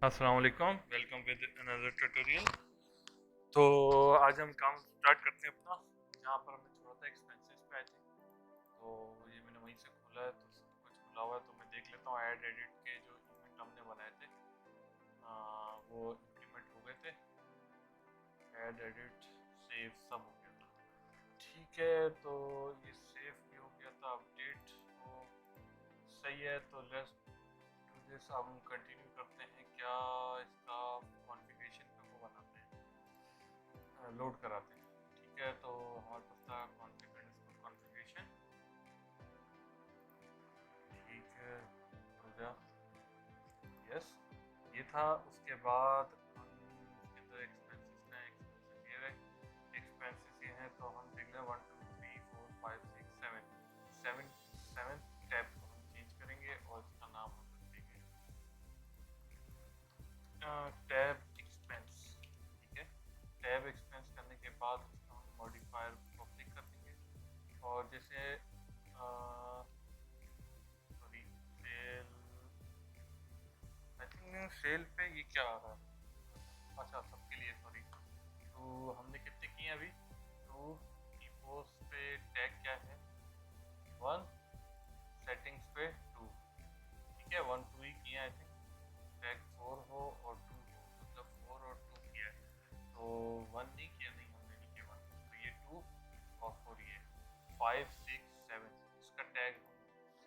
अस्सलाम वालेकुम, welcome with another tutorial. तो आज हम काम स्टार्ट करते हैं अपना। जहाँ पर हमने छोड़ा था एक्सपेंसेस पे आए थे, तो ये मैंने वहीं से खोला है, तो सब कुछ खुला हुआ है। तो मैं देख लेता हूँ ऐड एडिट के जो इवेंट हमने बनाए थे वो इम्प्लीमेंट हो गए थे। ऐड एडिट सेव सब हो गया था, ठीक है। तो ये सेव भी हो गया था, अपडेट तो सही है। तो लेट्स डू दिस। अब हम कंटिन्यू करते हैं क्या, इसका कॉन्फ़िगरेशन पे वो बनाते हैं, लोड कराते हैं, ठीक है। तो हमारे पास था कॉन्फ़िगरेशन, ठीक है, हो गया, यस, ये था। उसके बाद हम इसके अंदर एक्सपेंसेस का एक्सपेंसेस ये रहे, एक्सपेंसेस ये हैं। तो हम देख लें 1 2 3 4 5 6 7 7 7 टैब को हम चेंज करेंगे और इसका नाम हम रख देंगे टैब एक्सपेंस, ठीक है। टैब एक्सपेंस करने के बाद उसका हम मॉडिफायर को क्लिक कर देंगे और जैसे sorry cell, I think cell पे ये क्या आ रहा है, अच्छा सबके लिए सॉरी। तो हमने कितने किए हैं अभी, तो ईपोस पे टैग क्या है 1, सेटिंग्स पे 2, ठीक है। 1 2 ही किए आई थिंक, टैग 4 हो और 2 हो, मतलब 4 और 2 किया है। तो 1 नहीं किया, नहीं हमने नहीं किया 1, तो ये 2 और 4 ये 5 6 7, इसका टैग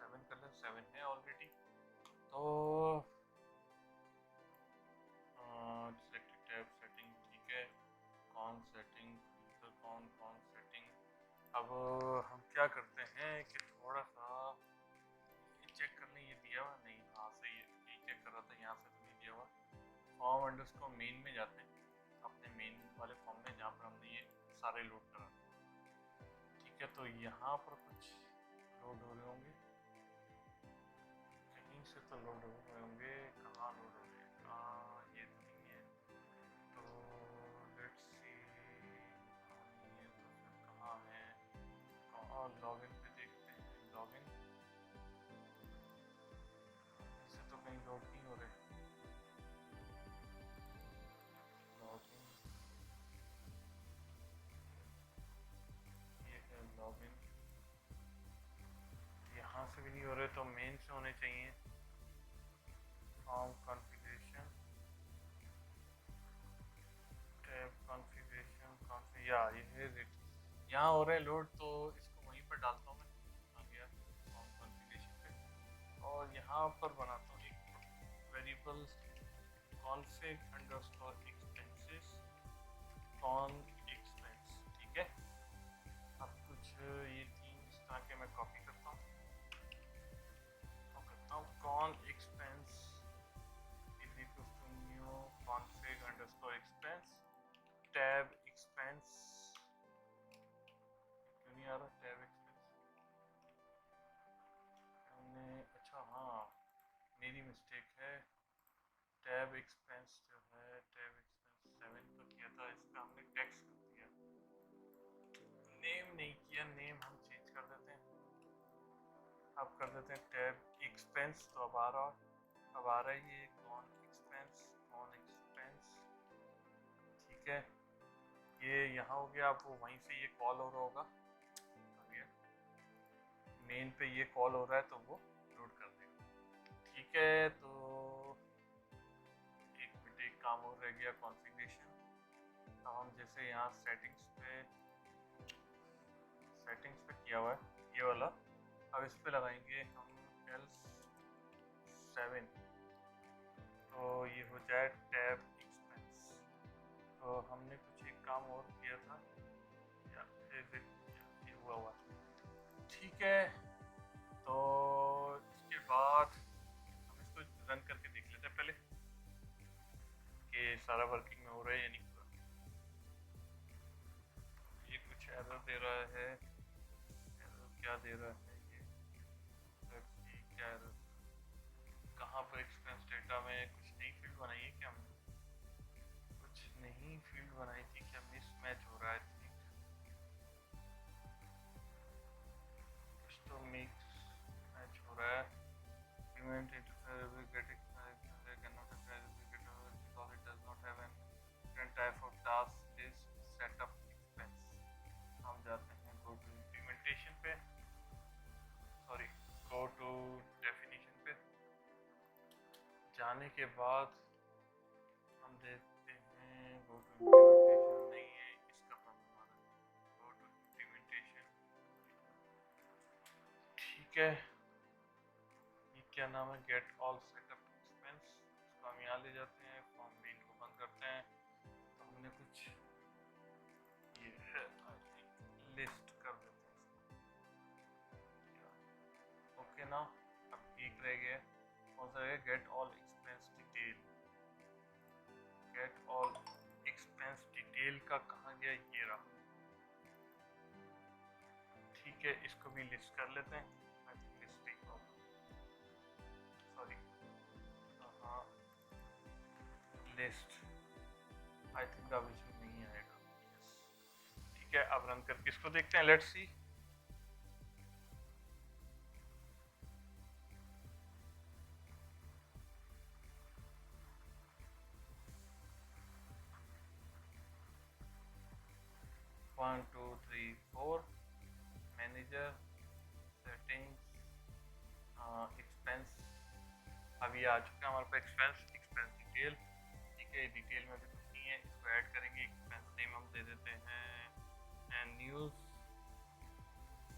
7 कर लें, 7 है ऑलरेडी। तो सेलेक्टेड टैब सेटिंग, ठीक है। कौन सेटिंग, कौन कौन सेटिंग। अब हम क्या करते हैं कि थोड़ा सा ये चेक कर लें, ये दिया हुआ नहीं, हाँ सही है, ये चेक कर रहा था, यहाँ से तो नहीं दिया हुआ। फॉर्म अंडरस्कोर मेन में जाते हैं, अपने मेन वाले फॉर्म में जहाँ पर हमने ये सारे लोड करा, ठीक है। तो यहाँ पर कुछ लोड हो रहे होंगे, कहीं से तो लोड हो रहे होंगे, कहाँ लोड हो रहे हैं, ये तो नहीं है। तो लेट्स सी, ये तो फिर कहाँ है, कहाँ, लॉगिन पे देखते हैं। लॉगिन से तो कहीं लोड नहीं हो रहे, लॉगिन, ये है लॉगिन, यहाँ से भी नहीं हो रहे, तो मेन से होने चाहिए। फॉर्म कॉन्फ़िगरेशन, टैब कॉन्फ़िगरेशन या ये है, यहाँ हो रहे हैं लोड, तो इसको वहीं पर डालता हूँ मैं, आ गया फॉर्म कॉन्फ़िगरेशन पे। और यहाँ पर बनाता हूँ एक variable config underscore expenses con expense, ठीक है। अब कुछ ये तीन इस तरह के मैं कॉपी करता हूँ और करता हूँ con expense is equal to new config underscore expense tab expense, क्यों नहीं आ रहा टैब एक्सपेंस, हमने, अच्छा हाँ मेरी मिस्टेक है। टैब एक्सपेंस जो है, टैब एक्सपेंस 7 का किया था, इसका हमने टेक्स्ट कर दिया, नेम नहीं किया। नेम हम चेंज कर देते हैं, अब कर देते हैं टैब एक्सपेंस। तो अब आ रहा है, अब आ रहा है ये कॉन एक्सपेंस, कॉन एक्सपेंस, ठीक है। ये यहाँ हो गया, अब वो वहीं से ये कॉल हो रहा होगा, मेन पे ये कॉल हो रहा है तो वो लोड कर देगा, ठीक है। तो एक मिनट, एक काम और रह गया, कॉन्फ़िगरेशन। अब हम जैसे यहाँ सेटिंग्स पे किया हुआ है ये वाला, अब इस पे लगाएंगे हम L7, तो ये हो जाए टैब एक्सपेंस। तो हमने कुछ एक काम और किया था, या फिर ये हुआ, ठीक है। तो इसके बाद हम इसको रन करके देख लेते हैं पहले कि सारा वर्किंग में हो रहा है या नहीं हो रहा। ये कुछ एरर दे रहा है, एरर क्या दे रहा है ये, क्या एरर, कहाँ पर एक्सपेंस डेटा में कुछ नई फील्ड बनाई है क्या हमने, कुछ नई फील्ड बनाई थी क्या, मिस मैच हो रहा है think। कुछ तो मिक्स मैच हो रहा है, पेमेंट इंटरफेरेंस जाने के बाद हम देखते हैं गो टू इम्प्लीमेंटेशन नहीं है, इसका प्रॉब्लम आ रहा है। गो टू इम्प्लीमेंटेशन, ठीक है। ये क्या नाम है, गेट ऑल सेटअप एक्सपेंस, इसको हम यहाँ ले जाते हैं, फॉर्म मेन को बंद करते हैं। तो हमने कुछ ये है लिस्ट कर देते हैं इसको, ओके ना। अब एक रह गया, कौन सा रह गया, gate all expense detail. Gate all expense detail का कहाँ गया, ये रहा, ठीक है। इसको भी लिस्ट कर लेते हैं। लिस्टिंग सॉरी, हाँ लिस्ट, आई थिंक अब इसमें नहीं आएगा, ठीक है। अब रन करके इसको देखते हैं, let's see. One two three four, manager, settings, expense, अभी आ चुका है हमारे पास एक्सपेंस, एक्सपेंस डिटेल, ठीक है। डिटेल में भी कुछ नहीं है, इसको ऐड करेंगे। एक्सपेंस नेम हम दे देते हैं न्यूज़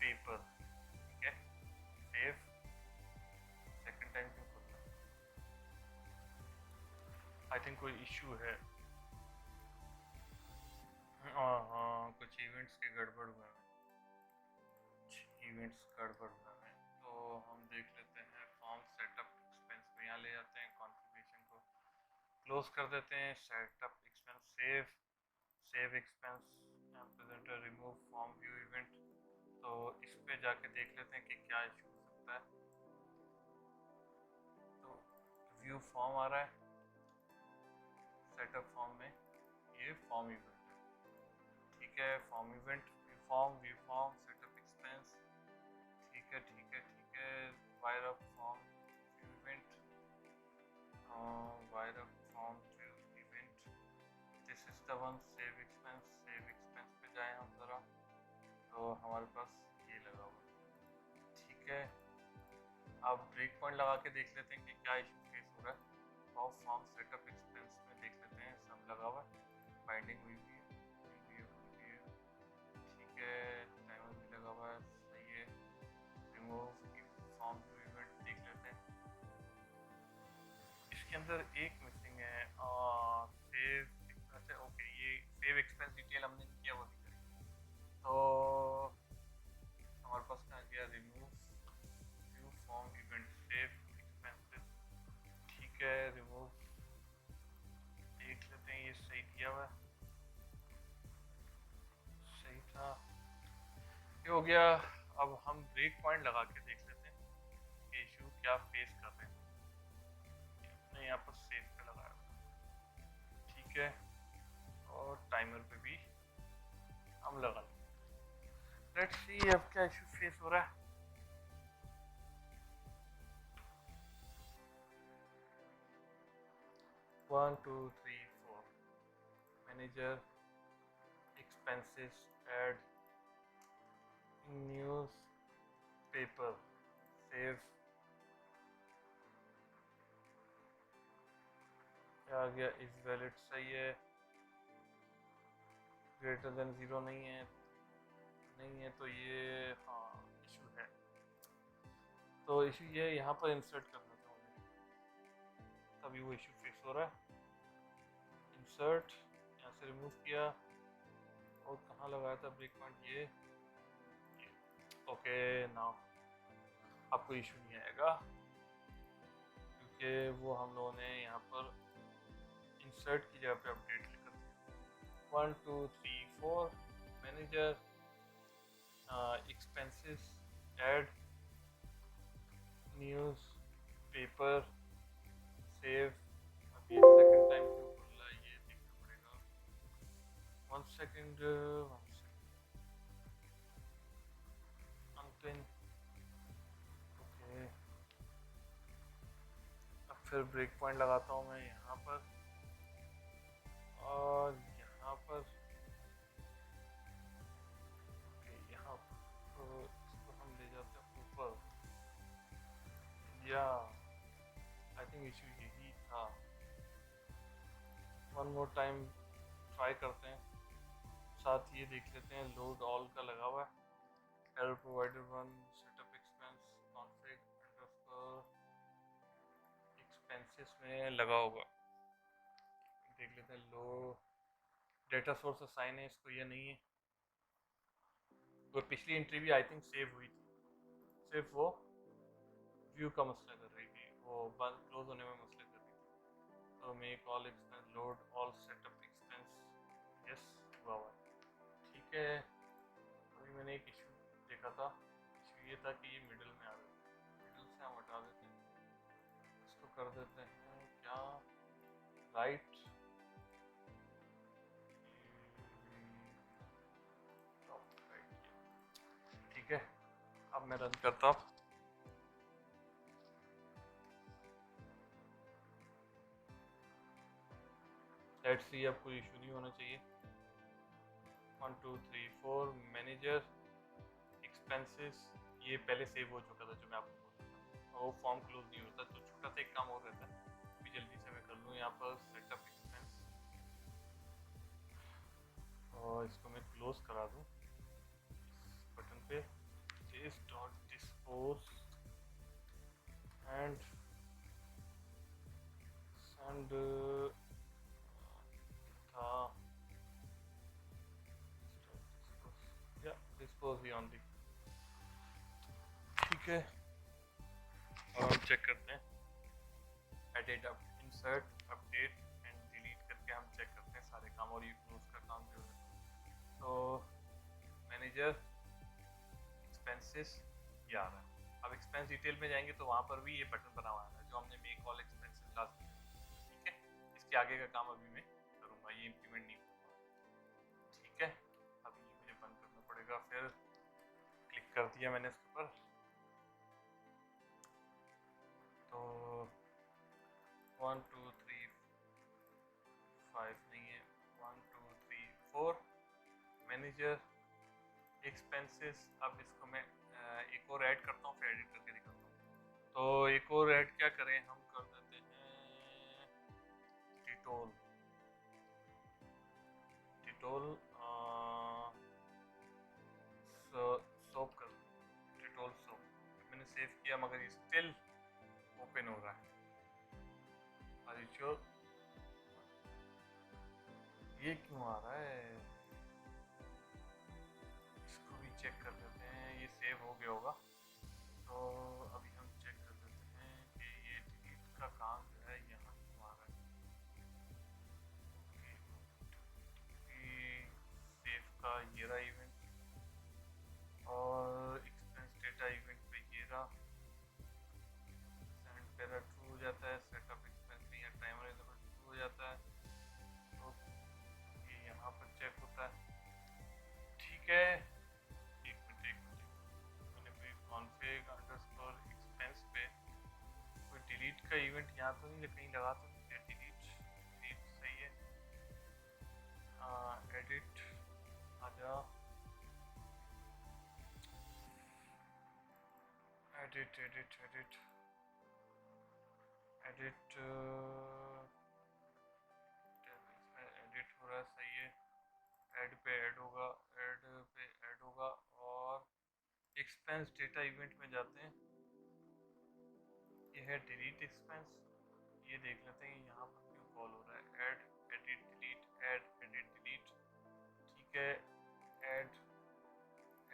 पेपर, ठीक है। सेव, सेकंड टाइम क्यों खोल रहा है, आई थिंक कोई इशू है। हाँ कुछ इवेंट्स के गड़बड़ हुए हैं, कुछ इवेंट्स गड़बड़ हुए हैं। तो हम देख लेते हैं फॉर्म सेटअप एक्सपेंस में, यहाँ ले जाते हैं, कॉन्फ़िगरेशन को क्लोज कर देते हैं, setup expense, save, save expense, presenter, remove form view event. तो इस पे जाके देख लेते हैं कि क्या इशू हो सकता है। तो व्यू फॉर्म आ रहा है सेटअप फॉर्म में, ये फॉर्म इवेंट है, ठीक है। Form event, view form, setup expense, ठीक है ठीक है ठीक है। Wire up form view event, wire up form view event, this is the one. Save expense, save expense पे जाएं हम ज़रा, तो हमारे पास ये लगा हुआ, ठीक है। अब ब्रेक पॉइंट लगा के देख लेते हैं कि क्या इशू फेस हो रहा है। ऑफ फॉर्म सेटअप एक्सपेंस में देख लेते हैं, सब लगा हुआ है, बाइंडिंग हुई हुई है, ठीक है। टाइमर भी लगा हुआ है, सही है। रिमूव फॉर्म टू इवेंट देख लेते हैं, इसके अंदर एक मिसिंग है, सेव, अच्छा ओके, ये सेव एक्सपेंस डिटेल हमने नहीं किया, वो नहीं करेंगे। तो हमारे पास कहाँ गया, remove view form event, save expenses, ठीक है। रिमूव देख लेते हैं, ये सही दिया हुआ है, सही था, ये हो गया। अब हम ब्रेक पॉइंट लगा के देख लेते हैं कि इशू क्या फेस कर रहे हैं। हमने यहाँ पर सेव पे लगाया, ठीक है। और टाइमर पे भी हम लगा लेंगे, लेट्स सी अब क्या इशू फेस हो रहा है। One two three four, manager, expenses, add, newspaper, save, क्या आ गया, इज वैलिड, सही है। ग्रेटर देन 0 नहीं है, नहीं है, तो ये हाँ इशू है। तो इशू ये यहाँ पर इंसर्ट करना था मुझे, तभी वो इशू फिक्स हो रहा है। इंसर्ट, यहाँ से रिमूव किया, और कहाँ लगाया था ब्रेक पॉइंट, ये ओके। नाउ अब कोई इशू नहीं आएगा, क्योंकि वो हम लोगों ने यहाँ पर इंसर्ट की जगह पे अपडेट लिखा था। 1 2 3 4, manager, expenses, add, newspaper, save. अब ये सेकंड टाइम क्यों खुल रहा है, ये देखना पड़ेगा। One second, unpin, okay. अब फिर ब्रेक पॉइंट लगाता हूँ मैं यहाँ पर, और यहाँ पर ओके, यहाँ पर इसको हम ले जाते हैं ऊपर, या आई थिंक थिंक इशू यही था। वन मोर टाइम ट्राई करते हैं, साथ ये देख लेते हैं लोड ऑल का लगा हुआ है, error provider one setup expense config underscore expenses में लगा होगा। देख लेते हैं लो डेटा सोर्स असाइन है इसको या नहीं है। वो पिछली एंट्री भी आई थिंक सेव हुई थी, सिर्फ वो व्यू का मसला कर रही थी, वो बंद क्लोज होने में मसला कर रही थी। तो make all expense load all setup expense yes हुआ हुआ है, ठीक है। अभी मैंने एक इशू देखा था, इशू ये था कि ये मिडिल में आ रहा है, मिडिल से हम हटा देते हैं, इसको कर देते हैं क्या राइट, ठीक है। अब मैं रन करता हूँ, लेट्स सी, अब कोई इशू नहीं होना चाहिए। 1 2 3 4 मैनेजर एक्सपेंसेस, ये पहले सेव हो चुका था जो मैं आपको बोल रहा था, वो फॉर्म क्लोज नहीं होता, तो छोटा सा एक काम और रहता है, अभी जल्दी से मैं कर लूँ यहाँ पर सेटअप एक्सपेंस, और इसको मैं क्लोज करा दूँ इस बटन पे, this dot dispose and send था या डिस्पोज ही ऑनली, ठीक है। और हम चेक करते हैं edit up insert update and delete करके हम चेक करते हैं सारे काम, और ये क्लोज का काम जो है। तो मैनेजर एक्सपेंसेस ये आ रहा है, अब एक्सपेंस डिटेल में जाएंगे तो वहाँ पर भी ये बटन बना हुआ है जो हमने मेक ऑल एक्सपेंसेस लास्ट, ठीक है। इसके आगे का काम अभी मैं करूँगा, ये इम्प्लीमेंट नहीं होगा, ठीक है। अभी ये मुझे बंद करना पड़ेगा, फिर क्लिक कर दिया मैंने इसके ऊपर, तो 1 2 3 5 नहीं है, 1 2 3 4 मैनेजर एक्सपेंसेस। अब इसको मैं एक और ऐड करता हूँ, फिर एडिट करके दिखाता हूँ। तो एक और ऐड क्या करें, हम कर देते हैं डिटोल, डिटोल सोप कर, डिटोल सोप मैंने सेव किया मगर ये स्टिल ओपन हो रहा है, आर ये क्यों आ रहा है, इसको भी चेक कर लेते हैं, ये सेव हो गया होगा। तो अभी हम चेक कर लेते हैं कि ये डिलीट का काम जो है यहाँ क्यों आ रहा है, सेव का ये रहा इवेंट, और एक्सपेंस डेटा इवेंट पे ये रहा, सेंड पैरा ट्रू हो जाता है, सेटअप एक्सपेंस नहीं है टाइमर ट्रू हो जाता है, तो ये यहाँ पर चेक होता है, ठीक है। एक मिनट मैंने कोई कॉन्फिग अंडरस्कोर एक्सपेंस पे कोई डिलीट का इवेंट यहाँ तो नहीं, कहीं लगा तो नहीं है, डिलीट डिलीट सही है, एडिट आ जा, edit edit edit edit edit हो रहा है, सही है, ऐड पे ऐड होगा, ऐड पे ऐड होगा, और एक्सपेंस डेटा इवेंट में जाते हैं, ये है डिलीट एक्सपेंस, ये देख लेते हैं यहाँ पर क्यों कॉल हो रहा है, add edit delete add edit delete, ठीक है, ऐड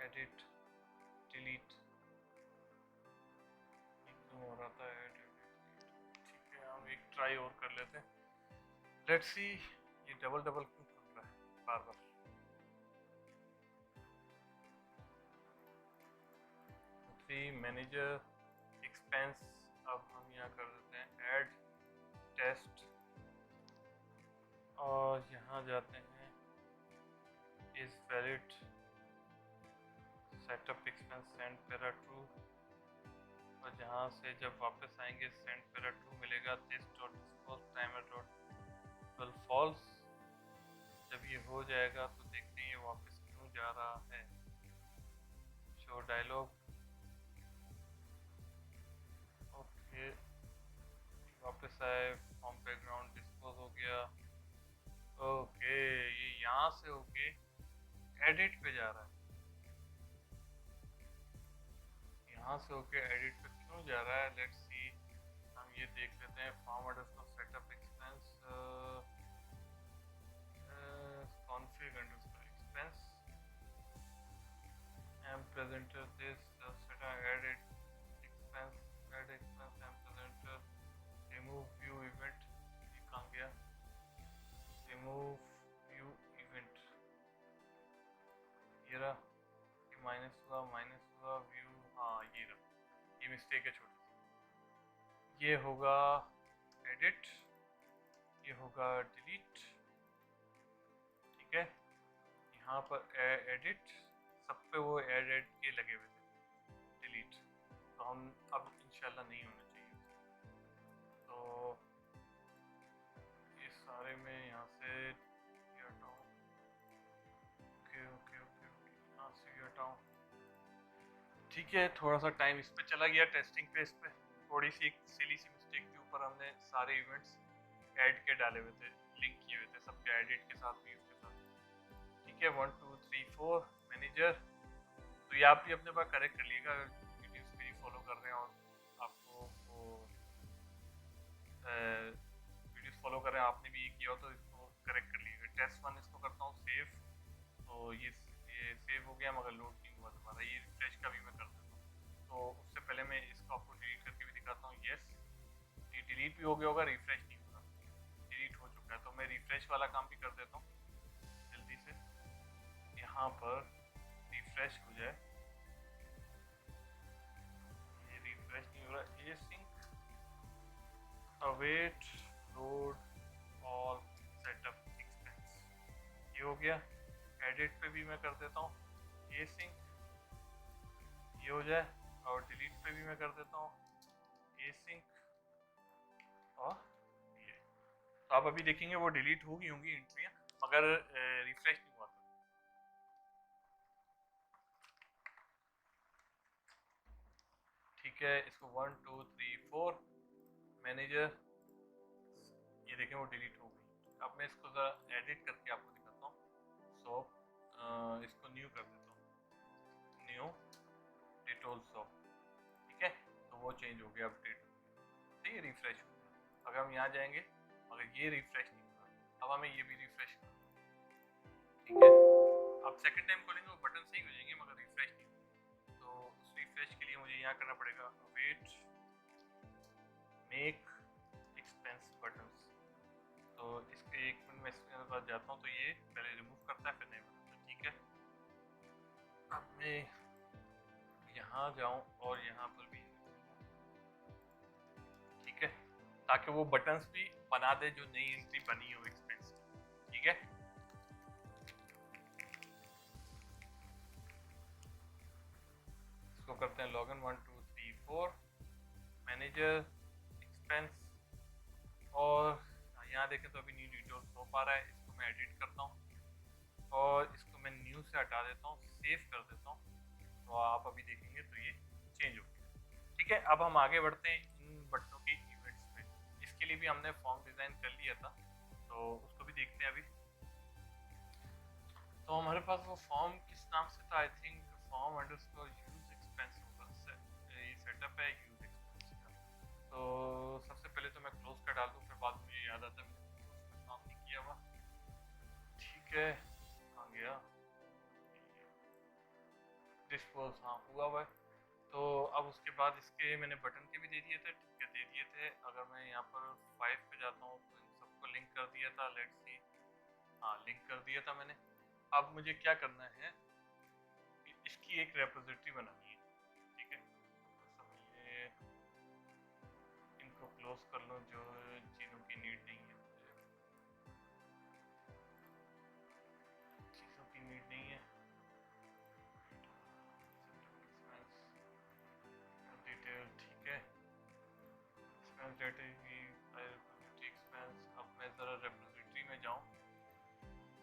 एडिट डिलीट, ये क्यों हो रहा था ऐड एडिट, ठीक है। हम एक ट्राई और कर लेते हैं, लेट्स सी ये डबल डबल क्यों खुल रहा है बार बार। मैनेजर एक्सपेंस, अब हम यहाँ कर देते हैं ऐड टेस्ट, और यहाँ जाते हैं is valid setup expense send para true, और जहाँ से जब वापस आएंगे सेंड पैरा ट्रू मिलेगा, this dot dispose timer dot false, जब ये हो जाएगा तो देखते हैं ये वापस क्यों जा रहा है, शो डायलॉग, ओके वापस जाता है, फॉर्म बैकग्राउंड डिस्पोज हो गया। ओके, ये यहाँ से होके एडिट पे जा रहा है, यहाँ से होके एडिट पे क्यों जा रहा है, लेट्स सी। हम ये देख लेते हैं, form underscore setup expense, config underscore expense M presenter this सेटा edit expense, add expense M presenter, remove view event, ये कहाँ गया, रिमूव व्यू इवेंट, ये रहा, ये माइनस हुआ व्यू, हाँ ये रहा, ये मिस्टेक है छोटी सी। ये होगा एडिट, ये होगा डिलीट, ठीक है। यहाँ पर एडिट, सब पे वो एड के लगे हुए थे, डिलीट तो हम अब इंशाल्लाह नहीं होना चाहिए। तो ये सारे में यहाँ से ये हटाऊँ, ओके ओके ओके ओके, यहाँ से ये हटाऊँ, ठीक है। थोड़ा सा टाइम इस पे चला गया टेस्टिंग पे, इस पे थोड़ी सी एक सिली सी मिस्टेक थी, ऊपर हमने सारे इवेंट्स ऐड के डाले हुए थे, लिंक किए हुए थे सबके, एडिट के साथ भी उसके साथ, ठीक है। 1 2 3 4 मैनेजर, तो ये आप भी अपने पास करेक्ट कर लीजिएगा अगर वीडियोस मेरी फॉलो कर रहे हैं और आपको वो वीडियोस फॉलो कर रहे हैं, आपने भी ये किया हो तो इसको करेक्ट कर लीजिएगा। टेस्ट 1 इसको करता हूँ सेव, तो ये सेव हो गया मगर लोड नहीं हुआ दोबारा, ये रिफ्रेश का भी मैं कर देता हूँ। तो उससे पहले मैं इसको आपको डिलीट करके भी दिखाता हूँ। यस, ये डिलीट भी हो गया होगा, रिफ्रेश नहीं होगा, डिलीट हो चुका है। तो मैं रिफ्रेश वाला काम भी कर देता हूँ जल्दी से, यहाँ पर रिफ्रेश हो जाए, ये रिफ्रेश नहीं हो रहा, ये sync await load all setup expense, ये हो गया। एडिट पे भी मैं कर देता हूँ, ये सिंक, ये हो जाए, और डिलीट पे भी मैं कर देता हूँ, ये सिंक और ये। तो आप अभी देखेंगे वो डिलीट होगी होंगी एंट्रियाँ, मगर रिफ्रेश नहीं हुआ था। ठीक है, इसको 1 2 3 4 मैनेजर, ये देखें वो डिलीट हो गई। अब मैं इसको ज़रा एडिट करके आपको दिखाता हूँ। सो इसको न्यू कर देता हूँ, न्यू डिटोल सॉप, ठीक है। तो वो चेंज हो गया, अपडेट हो गया, तो ये रिफ्रेश हो गया। अगर हम यहाँ जाएंगे मगर ये रिफ्रेश नहीं होगा, अब हमें ये भी रिफ्रेश करना, ठीक है। आप सेकंड टाइम खोलेंगे वो बटन सही हो जाएंगे मगर रिफ्रेश नहीं होगा। तो उस रिफ्रेश के लिए मुझे यहाँ करना पड़ेगा वेट मेक एक्सपेंस बटन्स। तो इसके एक मिनट में इसके पास जाता हूँ, तो ये पहले रिमूव करता है फिर नहीं बनाता, ठीक है। अब मैं यहाँ जाऊँ और यहाँ पर भी, ठीक है, ताकि वो बटन्स भी बना दे जो नई एंट्री बनी हो एक्सपेंस, ठीक है। इसको करते हैं लॉगिन 1 2 3 4 मैनेजर एक्सपेंस, और यहाँ देखें तो अभी न्यू डिटेल्स हो पा रहा है। इसको मैं एडिट करता हूँ और इसको मैं न्यू से हटा देता हूँ, सेव कर देता हूँ, तो आप अभी देखेंगे तो ये चेंज हो गया, ठीक है। अब हम आगे बढ़ते हैं इन बटनों के इवेंट्स पे। इसके लिए भी हमने फॉर्म डिज़ाइन कर लिया था, तो उसको भी देखते हैं अभी। तो हमारे पास वो फॉर्म किस नाम से था, I think form underscore use expense होगा, ये सेटअप है यूज एक्सपेंस का। तो सबसे पहले तो मैं क्लोज कर डाल दूँ, फिर बाद में मुझे याद आता है मैंने उसमें काम नहीं किया हुआ, ठीक है। कहाँ गया डिस्पोज, हाँ हुआ हुआ है। तो अब उसके बाद इसके मैंने बटन के भी दे दिए थे, ठीक है दे दिए थे। अगर मैं यहाँ पर 5 पे जाता हूँ तो इन सबको लिंक कर दिया था, लेट्स सी, हाँ लिंक कर दिया था मैंने। अब मुझे क्या करना है, इसकी एक रेपोजिटरी बनानी है, ठीक है। सब ये इनको क्लोज कर लो, जो चीज़ों की नीड नहीं है, चीज़ों की नीड नहीं है। डिटेल, ठीक है, एक्सपेंस डेटा की एक्सपेंस। अब मैं ज़रा रेपोजिटरी में जाऊँ,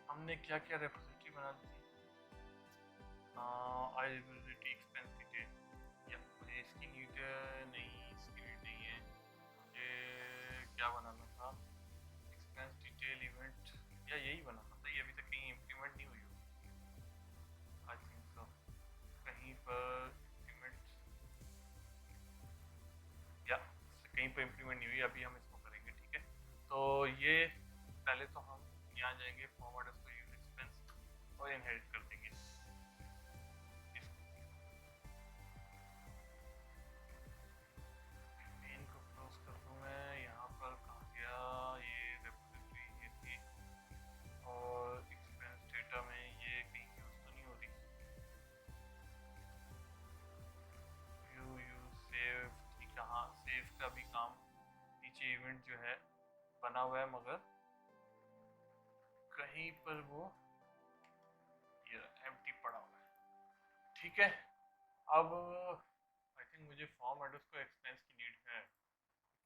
हमने क्या क्या रेपोजिटरी बना दी थी, आइडेंटिटी एक्सपेंस डिटेल, या मुझे इसकी नीड नहीं, इसकी नीड नहीं है, मुझे क्या कहीं पर इम्प्लीमेंट नहीं हुई, अभी हम इसको करेंगे, ठीक है। तो ये पहले तो हम यहाँ जाएंगे फॉर्म अंडरस्कोर यूज एक्सपेंस और इनहेरिट कर देंगे मेन को क्लोज कर दूँ मैं। यहाँ पर कहाँ गया ये रेपोजिटरी, ये थी, और एक्सपेंस डेटा में ये कहीं यूज तो नहीं हो रही। व्यू यूज सेव, ठीक है, हाँ सेव का भी काम नीचे इवेंट जो है बना हुआ है, मगर कहीं पर वो ये एम्प्टी पड़ा हुआ है, ठीक है। अब आई थिंक मुझे फॉर्म एड्रेस को एक्सपेंस की नीड है,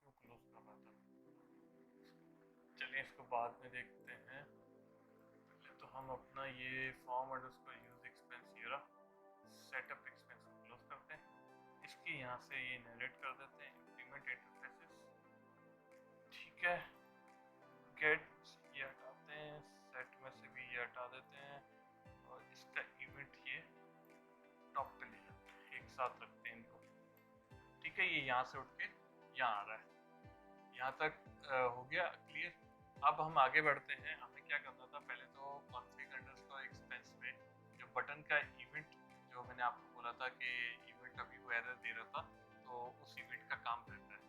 क्यों क्लोज कर रहा था। चलिए इसको बाद में देखते हैं, पहले तो हम अपना ये फॉर्म एड्रेस को यूज एक्सपेंस ये रहा सेटअप एक्सपेंस को क्लोज करते हैं। इसकी यहाँ से ये इनहेरिट कर देते हैं इम्प्लीमेंट इंटरफेसेस, ठीक है। गेट ये हटाते हैं, सेट में से भी ये हटा देते हैं, और इसका इवेंट ये टॉप पे ले जाते हैं, एक साथ रखते हैं इनको, ठीक है। ये यहाँ से उठ के यहाँ आ रहा है, यहाँ तक हो गया क्लियर। अब हम आगे बढ़ते हैं, हमें क्या करना था, पहले तो कॉन्फिग अंडरस्कोर एक्सपेंस में जो बटन का इवेंट, जो मैंने आपको बोला था कि इवेंट अभी वो एरर दे रहा था, तो उस इवेंट का काम रहता है।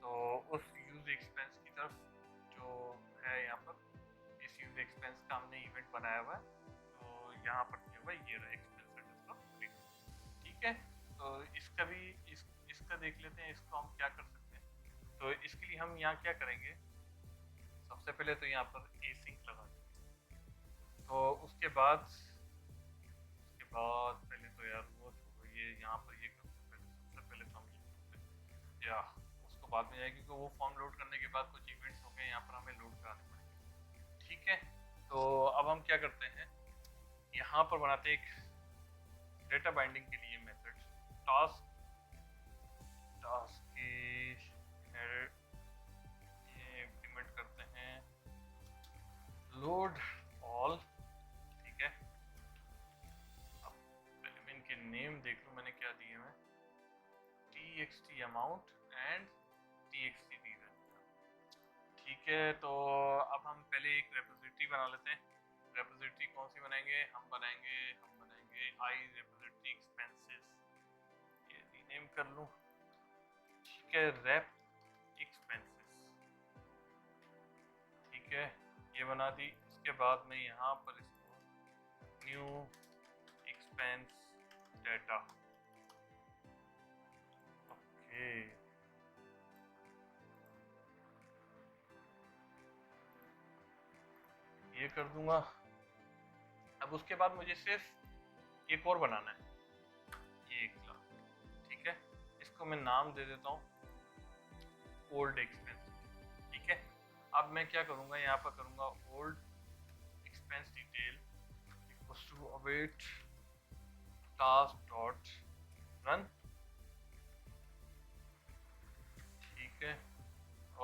तो उस यूज एक्सपेंस की तरफ जो है यहाँ पर, इस यूज एक्सपेंस का हमने इवेंट बनाया हुआ है, तो यहाँ पर क्या हुआ, ये रहा एक्सपेंस अंडरस्कोर, ठीक है। तो इसका भी इसका देख लेते हैं, इसको हम क्या कर सकते हैं। तो इसके लिए हम यहाँ क्या करेंगे, सबसे पहले तो यहाँ पर एसिंक लगा देंगे। तो उसके बाद पहले तो यार वो छोड़ो, ये यहाँ पर ये करते हैं पहले, सबसे पहले तो हम ये करते हैं, या उसको बाद में जाएगी, क्योंकि वो फॉर्म लोड करने के बाद कुछ इवेंट्स हो गए यहाँ पर हमें लोड कराने पड़ेंगे, ठीक है। तो अब हम क्या करते हैं, यहाँ पर बनाते हैं एक डेटा बाइंडिंग के लिए मेथड टास्क की ये इम्प्लीमेंट करते हैं लोड ऑल, ठीक है। अब पहले मैं इनके नेम देख लूँ, मैंने क्या दिए हैं, txt amount and txt reason, ठीक है। तो अब हम पहले एक रेपोजिटरी बना लेते हैं। रेपोजिटरी कौन सी बनाएंगे, हम बनाएंगे आई रेपोजिटरी एक्सपेंसेस, ये रीनेम कर लूँ, ठीक है, रेप एक्सपेंसेस, ठीक है, ये बना दी। उसके बाद में यहाँ पर इसको न्यू एक्सपेंस डेटा, ओके, ये कर दूंगा। अब उसके बाद मुझे सिर्फ एक और बनाना है, ये एक, ठीक है। इसको मैं नाम दे देता हूँ ओल्ड एक्सपेंस, ठीक है। अब मैं क्या करूँगा, यहाँ पर करूँगा old expense detail equals to await task dot run, ठीक है।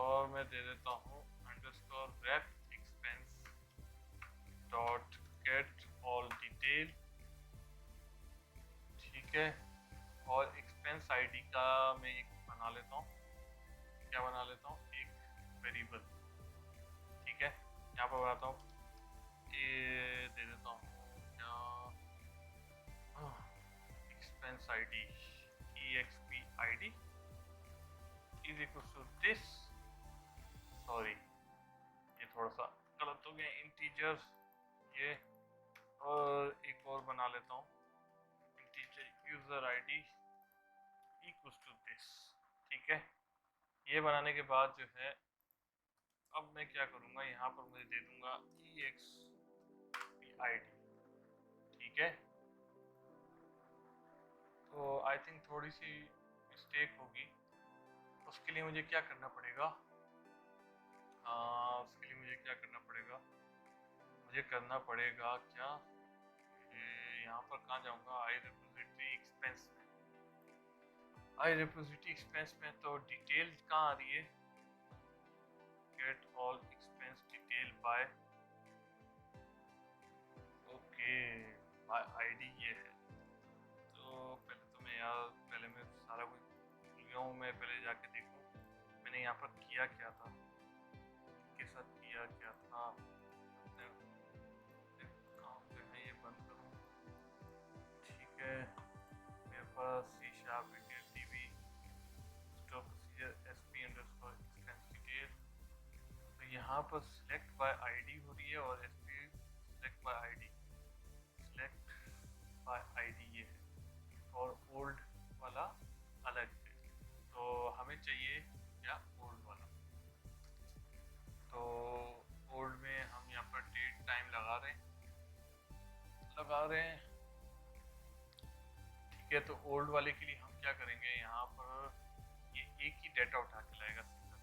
और मैं दे देता हूँ underscore rep expense dot get all detail, ठीक है। और एक्सपेंस आईडी का मैं एक बना लेता हूँ, क्या बना लेता हूँ, एक वेरिएबल, ठीक है। यहाँ पर बनाता हूँ, ये दे देता हूँ क्या, expense ID exp id is equal to this, sorry ये थोड़ा सा गलत हो गया, इंटीजर ये, और एक और बना लेता हूँ integer user ID equal to this, ठीक है। ये बनाने के बाद जो है, अब मैं क्या करूँगा, यहाँ पर मुझे दे दूंगा exp id, ठीक है। तो आई थिंक थोड़ी सी मिस्टेक होगी, उसके लिए मुझे क्या करना पड़ेगा, उसके लिए मुझे क्या करना पड़ेगा, मुझे करना पड़ेगा क्या, यहाँ पर कहाँ जाऊँगा, आई रेपोजिटरी एक्सपेंस में, आई रेपोजिटरी एक्सपेंस में तो डिटेल कहाँ आ रही है, get all expense detail by, okay, by ID ये है। तो पहले तो मैं यार, पहले मैं सारा कुछ भूल गया हूँ, मैं पहले जाके देखूँ मैंने यहाँ पर किया क्या था, के साथ किया क्या था, अपने काम जो है ये बंद करूँ। ठीक है, मेरे पास C sharp detail TV store procedure SP underscore expense detail. तो यहाँ पर सिलेक्ट बाय आईडी हो रही है और SP select bye ID, select bye ID ये है, और ओल्ड वाला अलग है। तो हमें चाहिए क्या, ओल्ड वाला। तो ओल्ड में हम यहाँ पर डेट टाइम लगा रहे हैं। ठीक है, तो ओल्ड वाले के लिए हम क्या करेंगे, यहाँ पर ये एक ही डेटा उठा के लाएगा सिंगल।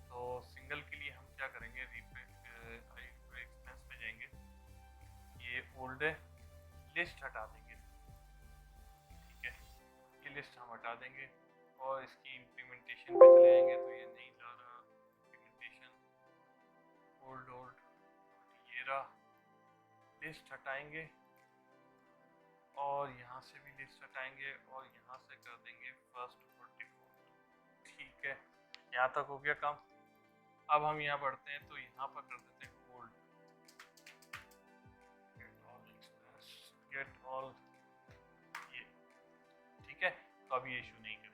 तो सिंगल के लिए हम क्या करेंगे, एक्सपेंस में जाएंगे, ये ओल्ड है, लिस्ट हटा देंगे। ठीक है, ये लिस्ट हम हटा देंगे और इसकी इम्प्लीमेंटेशन पे चले जाएंगे। तो ये नहीं ला रहा इम्प्लीमेंटेशन, ओल्ड ये रहा, लिस्ट हटाएंगे और यहाँ से भी लिस्ट हटाएंगे और यहाँ से कर देंगे फर्स्ट और डिफॉल्ट। ठीक है, यहाँ तक हो गया काम। अब हम यहाँ बढ़ते हैं, तो यहाँ पर कर देते हैं ओल्ड, गेट ऑल ये। ठीक है, तो अब ये इशू नहीं करेगा।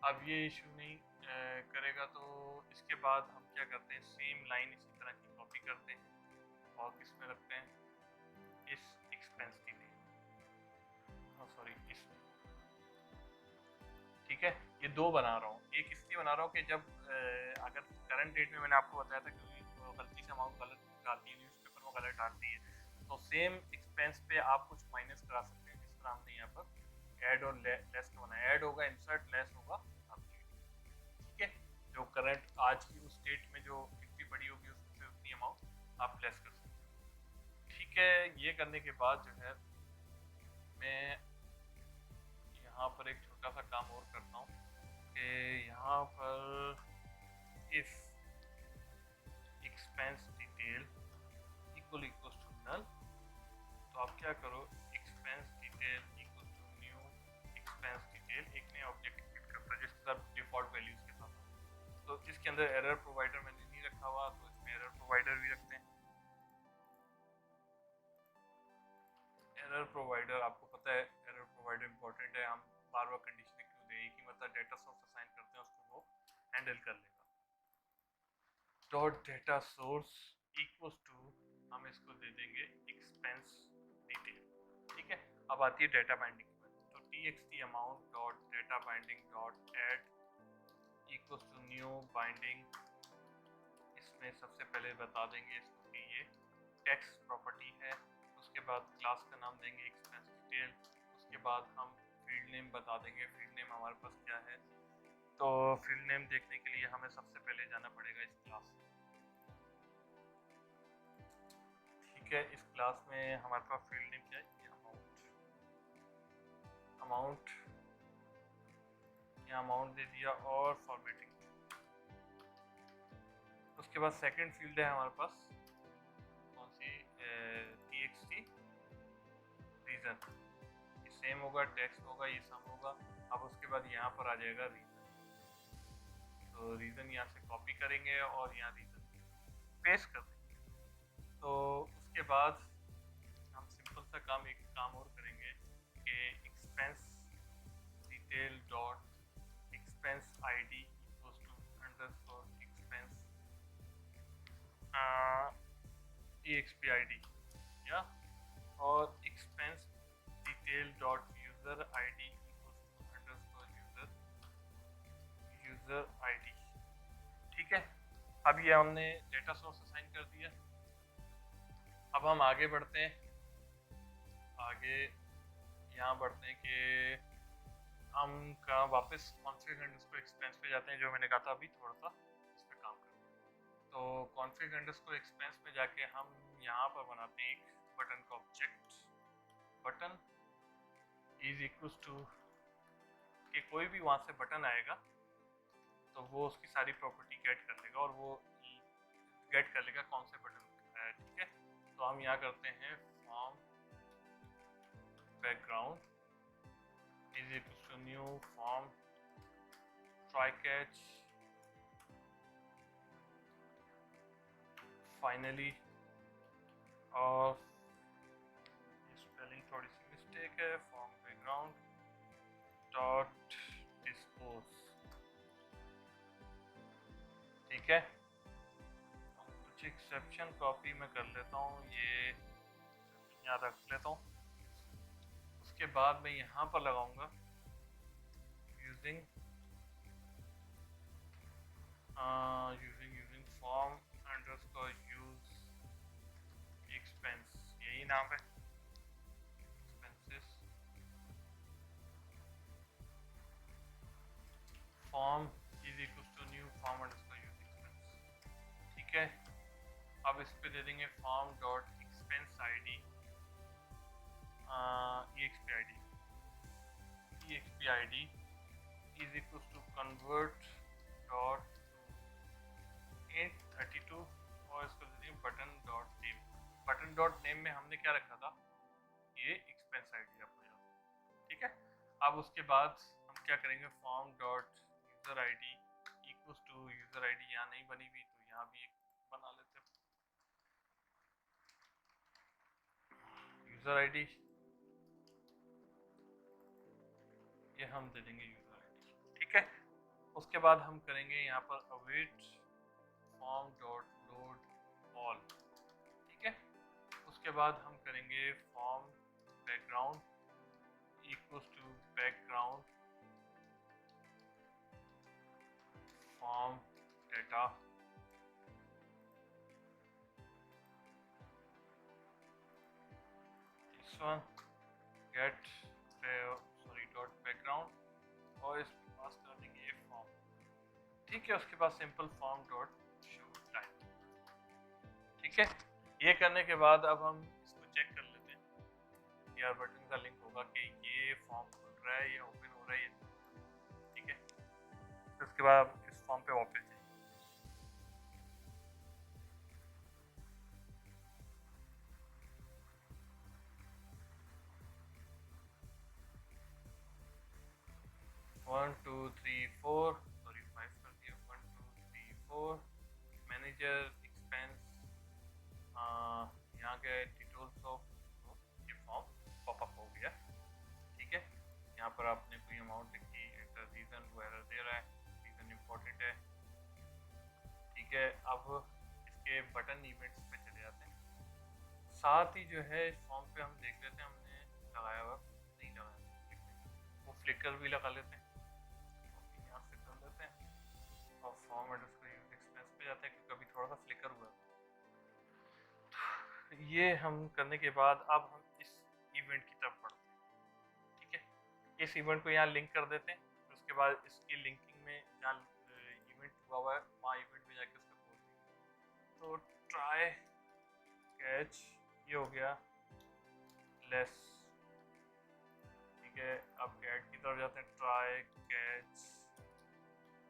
अब ये इशू नहीं करेगा। तो इसके बाद हम क्या करते हैं, सेम लाइन इसी तरह की कॉपी करते हैं और किस में रखते हैं, इस एक्सपेंस के लिए, सॉरी इस। ठीक है, ये दो बना रहा हूँ। एक इसलिए बना रहा हूँ कि जब अगर करंट डेट में मैंने आपको बताया था कि गलती से अमाउंट गलत डालती है, न्यूज़पेपर में गलत डालती है, तो सेम एक्सपेंस पे आप कुछ माइनस करा सकते हैं। जिस तरह हमने यहाँ पर ऐड और लेस का बनाया, ऐड होगा इंसर्ट, लेस होगा अपडेट। ठीक है, जो करंट आज की उस डेट में जो कितनी बड़ी होगी उससे उतनी अमाउंट आप लेस कर सकते हैं। ठीक है, ये करने के बाद जो है मैं यहाँ पर एक छोटा सा काम और करता हूँ कि यहाँ पर if expense detail equal to null, तो आप क्या करो, expense detail equal to new expense detail, एक नया ऑब्जेक्ट क्रिएट करता है जिसके साथ डिफॉल्ट वैल्यूज के साथ। तो इसके अंदर एरर प्रोवाइडर मैंने नहीं रखा हुआ, तो इसमें एरर प्रोवाइडर भी रखते हैं। एरर प्रोवाइडर, आपको पता है एरर प्रोवाइडर इंपॉर्टेंट है। हम बार बार कंडीशन क्यों दें, एक ही मतलब डेटा सोर्स असाइन करते हैं, उसको वो हैंडल कर लेगा। Dot data source equals to, हम इसको दे देंगे एक्सपेंस डिटेल। ठीक है, अब आती है डेटा बाइंडिंग। तो txt amount dot data binding dot add equals to new binding. इसमें सबसे पहले बता देंगे इसको कि ये टेक्स्ट प्रॉपर्टी है। उसके बाद क्लास का नाम देंगे एक्सपेंस डिटेल। उसके बाद हम फील्ड नेम बता देंगे, फील्ड नेम हमारे पास क्या है। तो फील्ड नेम देखने के लिए हमें सबसे पहले जाना पड़ेगा इस क्लास। ठीक है, इस क्लास में हमारे पास फील्ड नेम क्या है, अमाउंट, यहाँ अमाउंट दे दिया और फॉर्मेटिंग। उसके बाद सेकंड फील्ड है हमारे पास कौन सी, txt रीजन, ये सेम होगा, टेक्स्ट होगा, ये सम होगा। अब उसके बाद यहाँ पर आ जाएगा रीजन। तो रीजन यहाँ से कॉपी करेंगे और यहाँ रीजन पेस्ट कर देंगे। तो उसके बाद हम सिंपल सा काम, एक काम और करेंगे कि expense detail dot expense ID equals to underscore expense exp id, या और expense detail dot user ID equals to underscore user ID. ठीक है, अब ये हमने डेटा सोर्स असाइन कर दिया। अब हम आगे बढ़ते हैं, आगे यहाँ बढ़ते हैं कि हम का वापस कॉन्फिग अंडरस्कोर एक्सपेंस पे जाते हैं, जो मैंने कहा था अभी थोड़ा सा इस पे काम करते हैं। तो कॉन्फिग अंडरस्कोर एक्सपेंस में जाके हम यहाँ पर बनाते हैं एक बटन का object, button is equal to कि कोई भी वहाँ से बटन आएगा तो वो उसकी सारी प्रॉपर्टी गेट कर लेगा और वो गेट कर लेगा कौन से बटन है। ठीक है, तो हम यहाँ करते हैं form background is equal to new form try catch finally, और स्पेलिंग थोड़ी सी मिस्टेक है, फॉर्म बैकग्राउंड डॉट डिस्पोज, ठीक है। कुछ एक्सेप्शन कॉपी में कर लेता हूँ, ये यहाँ रख लेता हूँ। उसके बाद मैं यहाँ पर लगाऊंगा using using form underscore use expense, यही नाम है, expenses form is equal to new form underscore use expense, ठीक है। अब इस पे दे देंगे form dot expense ID, XP ID is equal to convert dot 832, और इसको दे देंगे button dot name. Button dot name में हमने क्या रखा था, ये एक्सपेंस आईडी आपको याद, ठीक है। अब उसके बाद हम क्या करेंगे, form dot user ID equals to user ID, यहाँ नहीं बनी हुई तो यहाँ भी एक बना लेते हैं, यूजर आईडी, ये हम दे देंगे यूजर आईडी, ठीक है। उसके बाद हम करेंगे यहाँ पर await form dot load all, ठीक है। उसके बाद हम करेंगे form background equals to background form data, this one get dot background, और इस पास कर देंगे ये फॉर्म, ठीक है। उसके बाद simple form dot show time, ठीक है। ये करने के बाद अब हम इसको चेक कर लेते हैं, यार बटन का लिंक होगा कि ये फॉर्म खुल रहा है या ओपन हो रहा है, ठीक है। फिर उसके बाद इस फॉर्म पे वापस जाएंगे, one two three four, sorry 5 कर दिया, 1 2 3 4 मैनेजर एक्सपेंस, यहाँ के डिटेल्स ऑफ, ये फॉर्म पॉपअप हो गया, ठीक है। यहाँ पर आपने कोई अमाउंट लिखी, एंटर रीजन, वो एरर दे रहा है, रीजन इम्पोर्टेंट है, ठीक है। अब इसके बटन इवेंट्स पे चले जाते हैं, साथ ही जो है इस फॉर्म पे हम देख लेते हैं हमने लगाया हुआ नहीं लगाया, वो फ्लिकर भी लगा लेते हैं, यहाँ से कर लेते हैं, और फॉर्म एड्रेस को यूज एक्सपेंस पे जाते हैं क्योंकि अभी थोड़ा सा फ्लिकर हुआ। ये हम करने के बाद अब हम इस इवेंट की तरफ बढ़ते हैं, ठीक है। इस इवेंट को यहाँ लिंक कर देते हैं, फिर उसके बाद इसकी लिंकिंग में जहाँ इवेंट हुआ है वहाँ इवेंट में जाके उसका खोल देंगे, तो ट्राई कैच, ये हो गया लेस, ठीक है। अब कैट की तरफ जाते हैं, ट्राई कैच,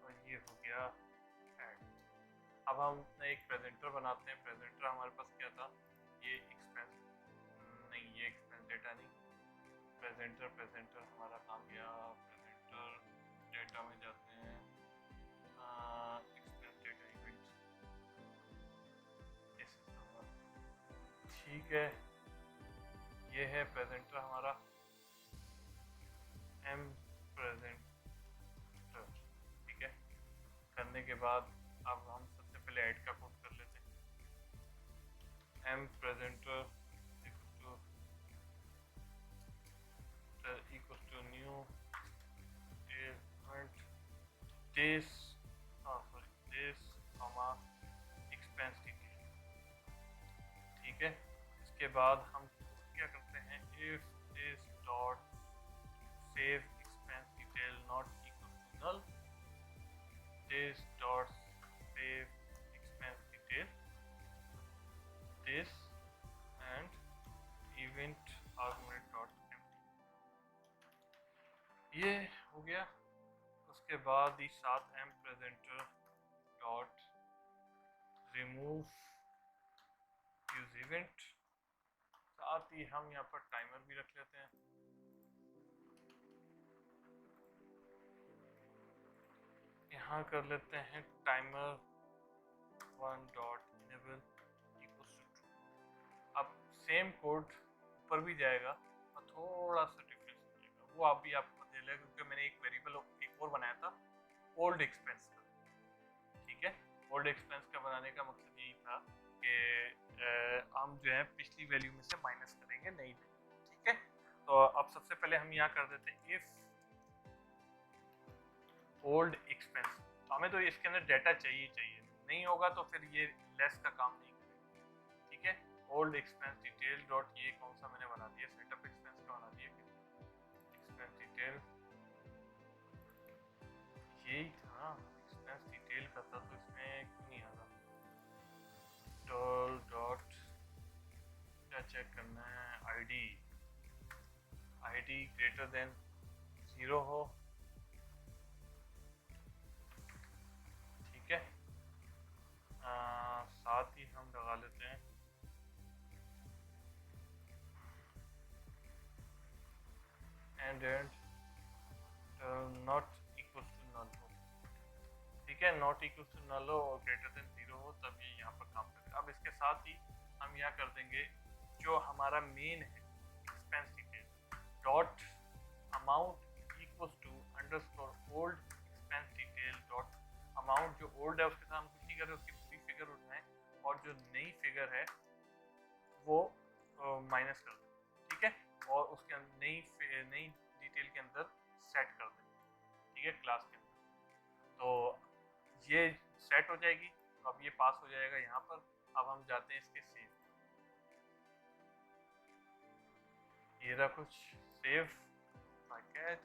और ये हो गया ऐड। अब हम एक प्रेजेंटर बनाते हैं, प्रेजेंटर हमारे पास क्या था, ये एक्सपेंस नहीं, ये एक्सपेंस डेटा नहीं, प्रेजेंटर हमारा काम गया, प्रेजेंटर डेटा में जाते हैं, एक्सपेंस डेटा इवेंट, ठीक है। ये है प्रेजेंटर हमारा, एम प्रेजेंटर, ठीक है। करने के बाद अब हम सबसे पहले ऐड का कोड कर लेते हैं, M presenter equals to new event this this comma expense detail, ठीक है। इसके बाद हम क्या करते हैं, if this dot save expense detail not equal to null, this dot save expense detail this and event argument dot ये हो गया। उसके बाद ही साथ M presenter dot remove use event, साथ ही हम यहाँ पर टाइमर भी रख लेते हैं, यहाँ कर लेते हैं timer 1 dot enable, same code ऊपर भी जाएगा और थोड़ा सा डिफरेंस हो जाएगा, वो आप भी आपको दे लेगा, क्योंकि मैंने एक वेरिएबल एक और बनाया था ओल्ड एक्सपेंस का। ठीक है, ओल्ड एक्सपेंस का बनाने का मकसद यही था कि हम जो है पिछली वैल्यू में से माइनस करेंगे नई वैल्यू। ठीक है, तो अब सबसे पहले हम यहाँ कर देते हैं इफ ओल्ड एक्सपेंस। तो हमें तो इसके अंदर डाटा चाहिए, नहीं होगा तो फिर ये लेस का काम नहीं करेगा। ठीक है, ओल्ड एक्सपेंस डिटेल डॉट, ये कौन सा मैंने बना दिया, सेटअप एक्सपेंस का बना दिया, एक्सपेंस डिटेल यही था, एक्सपेंस डिटेल का था, तो इसमें क्यों नहीं आ रहा, टोल डॉट क्या चेक करना है, आईडी, आईडी ग्रेटर देन 0 हो। ठीक है, साथ ही हम लगा लेते हैं and not equal to null हो। ठीक है, नॉट इक्वल टू नल हो और ग्रेटर देन 0 हो, तब ये यहाँ पर काम करेगा। अब इसके साथ ही हम यहाँ कर देंगे जो हमारा मेन है expense detail dot amount equal to underscore old expense detail dot amount, जो ओल्ड है उसके साथ हम कुछ नहीं कर रहे, उसकी पूरी फिगर उठाएं और जो नई फिगर है वो माइनस कर दें। ठीक है, और उसके अंदर नई डिटेल के अंदर सेट कर दें। ठीक है, क्लास के अंदर, तो ये सेट हो जाएगी, तो अब ये पास हो जाएगा यहाँ पर। अब हम जाते हैं इसके सेव, ये रहा कुछ सेव बाय कैच।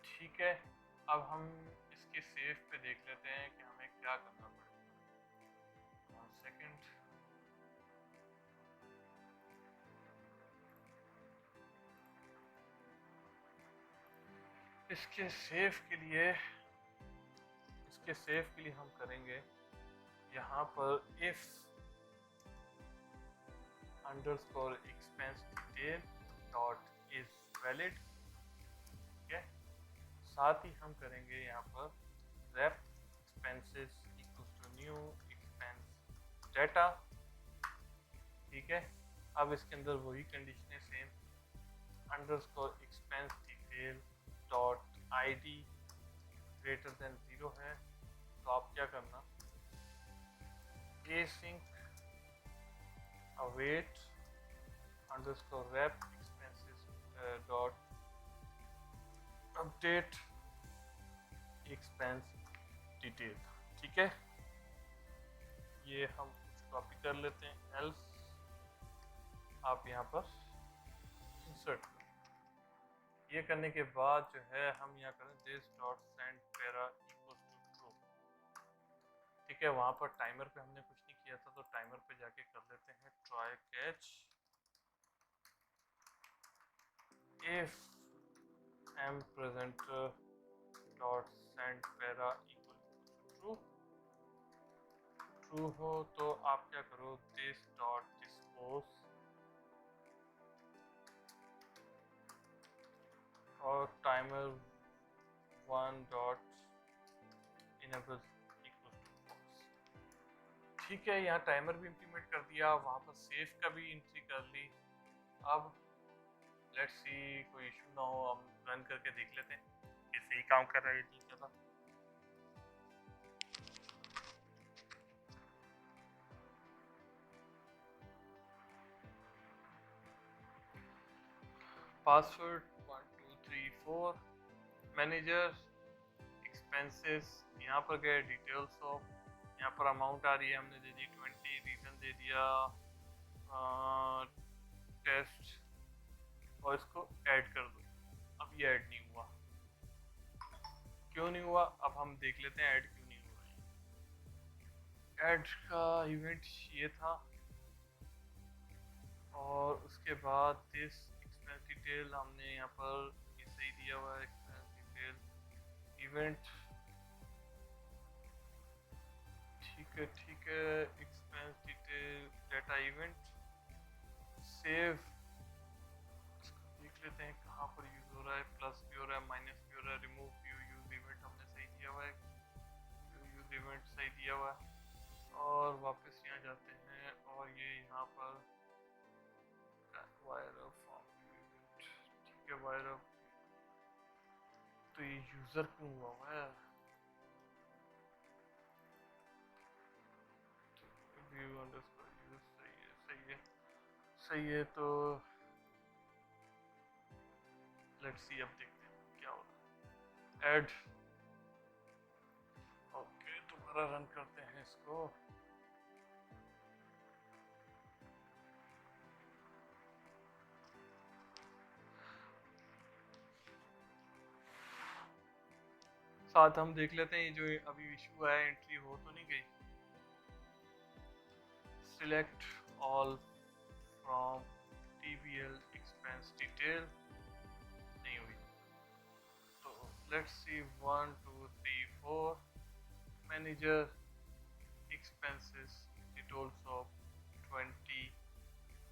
ठीक है, अब हम इसके सेव पे देख लेते हैं कि हमें क्या करना पड़ेगा। 1 सेकेंड, इसके सेव के लिए हम करेंगे यहाँ पर if underscore expense detail dot is valid. ठीक है, साथ ही हम करेंगे यहाँ पर rep expenses equal to new expense data. ठीक है, अब इसके अंदर वही कंडीशन है same, underscore expense detail dot ID greater than 0 है, तो आप क्या करना, async await अंडरस्कोर rep expenses dot update expense detail. ठीक है, ये हम कुछ कॉपी कर लेते हैं, एल्स आप यहाँ पर इंसर्ट करें। ये करने के बाद जो है हम यहाँ करें this dot send para equal to true. ठीक है, वहाँ पर टाइमर पे हमने कुछ नहीं किया था, तो टाइमर पे जाके कर लेते हैं try catch if M presenter dot send para equal to true. True हो तो आप क्या करो, दिस डॉट डिस्पोज और timer 1 dot enable equal to false. ठीक है, यहाँ टाइमर भी इम्प्लीमेंट कर दिया, वहाँ पर सेव का भी एंट्री कर ली। अब लेट्स सी कोई इशू ना हो, हम रन करके देख लेते हैं कि सही काम कर रहा है या नहीं कर रहा। पासवर्ड 1 2 3 4 मैनेजर एक्सपेंसेस, यहाँ पर गए डिटेल्स ऑफ, यहाँ पर अमाउंट आ रही है, हमने दे दी 20, रीजन दे दिया टेस्ट, और इसको ऐड कर दो। अब ये ऐड नहीं हुआ, क्यों नहीं हुआ, अब हम देख लेते हैं ऐड क्यों नहीं हुआ है। ऐड का इवेंट ये था, और उसके बाद दिस एक्सपेंस डिटेल हमने यहाँ पर ये सही दिया हुआ है, एक्सपेंस डिटेल इवेंट। ठीक है, expense detail data event save, देख लेते हैं कहाँ पर यूज हो रहा है, प्लस भी हो रहा है, माइनस भी हो रहा है, रिमूव व्यू यूज इवेंट हमने सही दिया हुआ है, यूज इवेंट सही दिया हुआ है। और वापस यहाँ जाते हैं और ये यहाँ पर वायर फॉर्म, ठीक है वायर। तो ये यूजर क्यों हुआ है? व्यू अंडरस्कोर यूज, सही है सही है सही है। तो लेट्स सी, अब देखते हैं क्या होता है। ऐड, ओके दोबारा रन करते हैं इसको। साथ हम देख लेते हैं जो अभी इशू है, एंट्री हो तो नहीं गई। Select all from TBL expense detail, नहीं हुई। तो let's see 1 2 3 4 manager expenses details of 20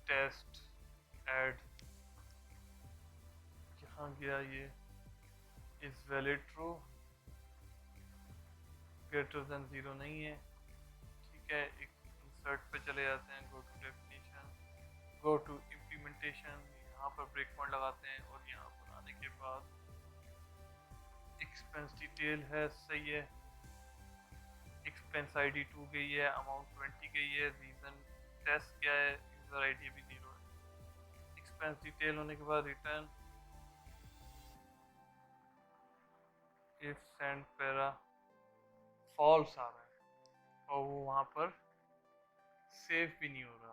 test add, यहाँ गया ये। Is valid true, greater than 0 नहीं है, ठीक है। इंसर्ट पे चले जाते हैं, go to definition, go to implementation, यहाँ पर ब्रेक पॉइंट लगाते हैं और यहाँ पर आने के बाद एक्सपेंस डिटेल है, सही है। एक्सपेंस ID 2 गई है, अमाउंट 20 गई है, रीजन टेस्ट क्या है, यूजर ID भी 0 है। एक्सपेंस डिटेल होने के बाद return if send para false आ रहा है और वो वहाँ पर सेव भी नहीं हो रहा।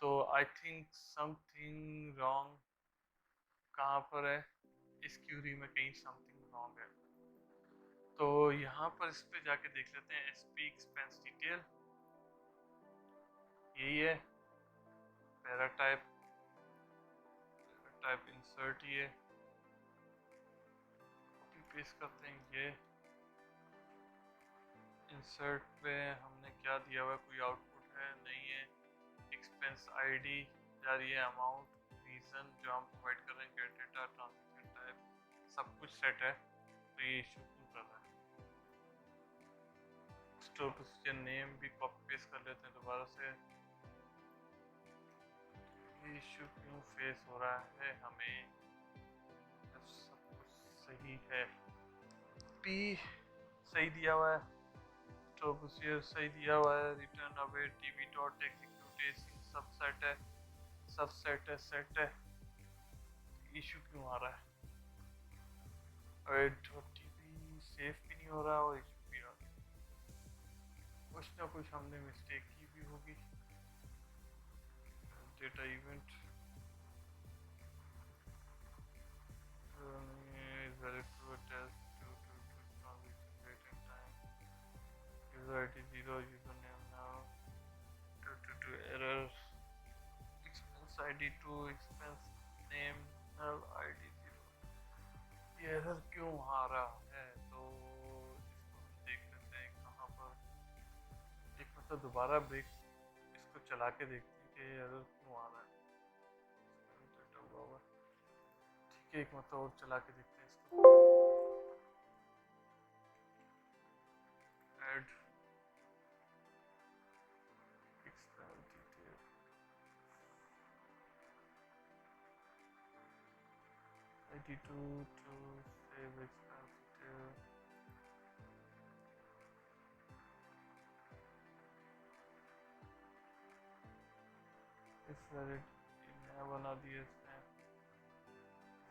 तो आई थिंक समथिंग रॉन्ग कहाँ पर है, इस क्यूरी में कहीं समथिंग रॉन्ग है। तो यहाँ पर इस पे जाके देख लेते हैं। SP एक्सपेंस डिटेल यही है, पैरा टाइप इंसर्ट ही है, कॉपी पेस्ट करते हैं। ये इंसर्ट पे हमने क्या दिया हुआ है, कोई आउटपुट है नहीं है। एक्सपेंस ID जा रही है, अमाउंट, रीजन जो हम प्रोवाइड कर रहे हैं, गेट डेटा, ट्रांजैक्शन टाइप, सब कुछ सेट है। तो ये इशू क्यों कर रहा है? स्टोर प्रोसीजर नेम भी कॉपी पेस्ट कर लेते हैं दोबारा से। ये इशू क्यों फेस हो रहा है हमें, जब सब कुछ सही है। P सही दिया हुआ है, स्टोर प्रोसीजर सही दिया हुआ है, return away tb dot execute सब सेट है, सब सेट है, सेट है। इशू क्यों आ रहा है? अरे tb सेफ भी नहीं हो रहा और इशू भी आ रहा है। कुछ ना कुछ हमने मिस्टेक की भी होगी। Data event is valid to attest to transaction date and time, user ID 0, username now, error, expense ID 2, expense name null, ID 0। ये एरर क्यों आ रहा है? तो इसको हम देख लेते हैं कहाँ पर। एक मतलब दोबारा ब्रेक इसको चला के देखते हैं कि एरर क्यों आ रहा है। ठीक है, एक मतलब और चला के देखते हैं इसको। Add expense detail, ID 2 to save expense detail, इस वैलिड नया बना दिया इसने,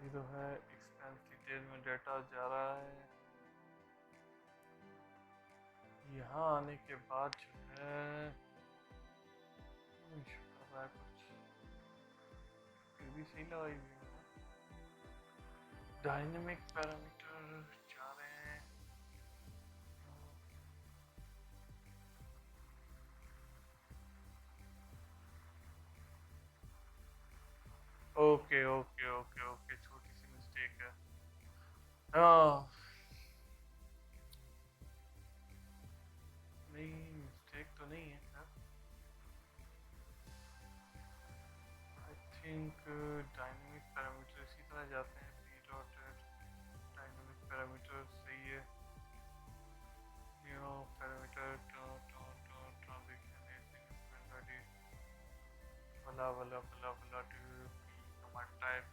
0 है। एक्सपेंस डिटेल में डाटा जा रहा है। यहाँ आने के बाद जो है इशू कर रहा है कुछ, फिर भी सही लगाई हुई है। डायनेमिक पैरामीटर जा रहे हैं, ओके ओके ओके ओके, छोटी सी मिस्टेक है। हाँ नहीं, मिस्टेक तो नहीं है sir. I think dynamic parameter इसी तरह जाते हैं, p डॉट डायनेमिक पैरामीटर सही है। न्यू पैरामीटर ट्रांजैक्शन भला भला भला भला कमांड टाइप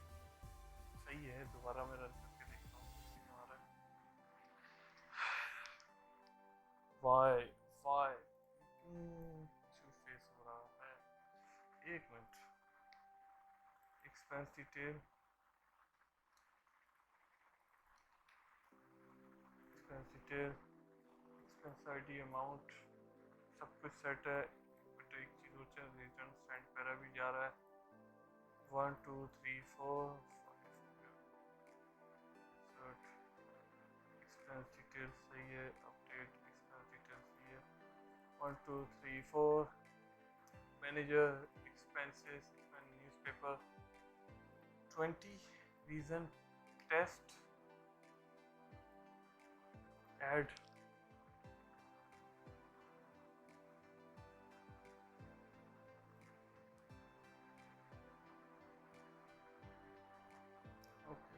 सही है। दोबारा मैं रन करके देखता हूँ हमारा वाई वाई इशू फेस हो रहा है। एक minute, expense detail, expense ID, amount सब कुछ सेट है। बट एक चीज़ हो चल, रिटर्न सेंड पैरा भी जा रहा है 1 2 3 4 एक्सपेंस डिटेल सही है, अपडेट एक्सपेंस डिटेल सही है 1 2 3 4 manager expenses newspaper 20 reason test add okay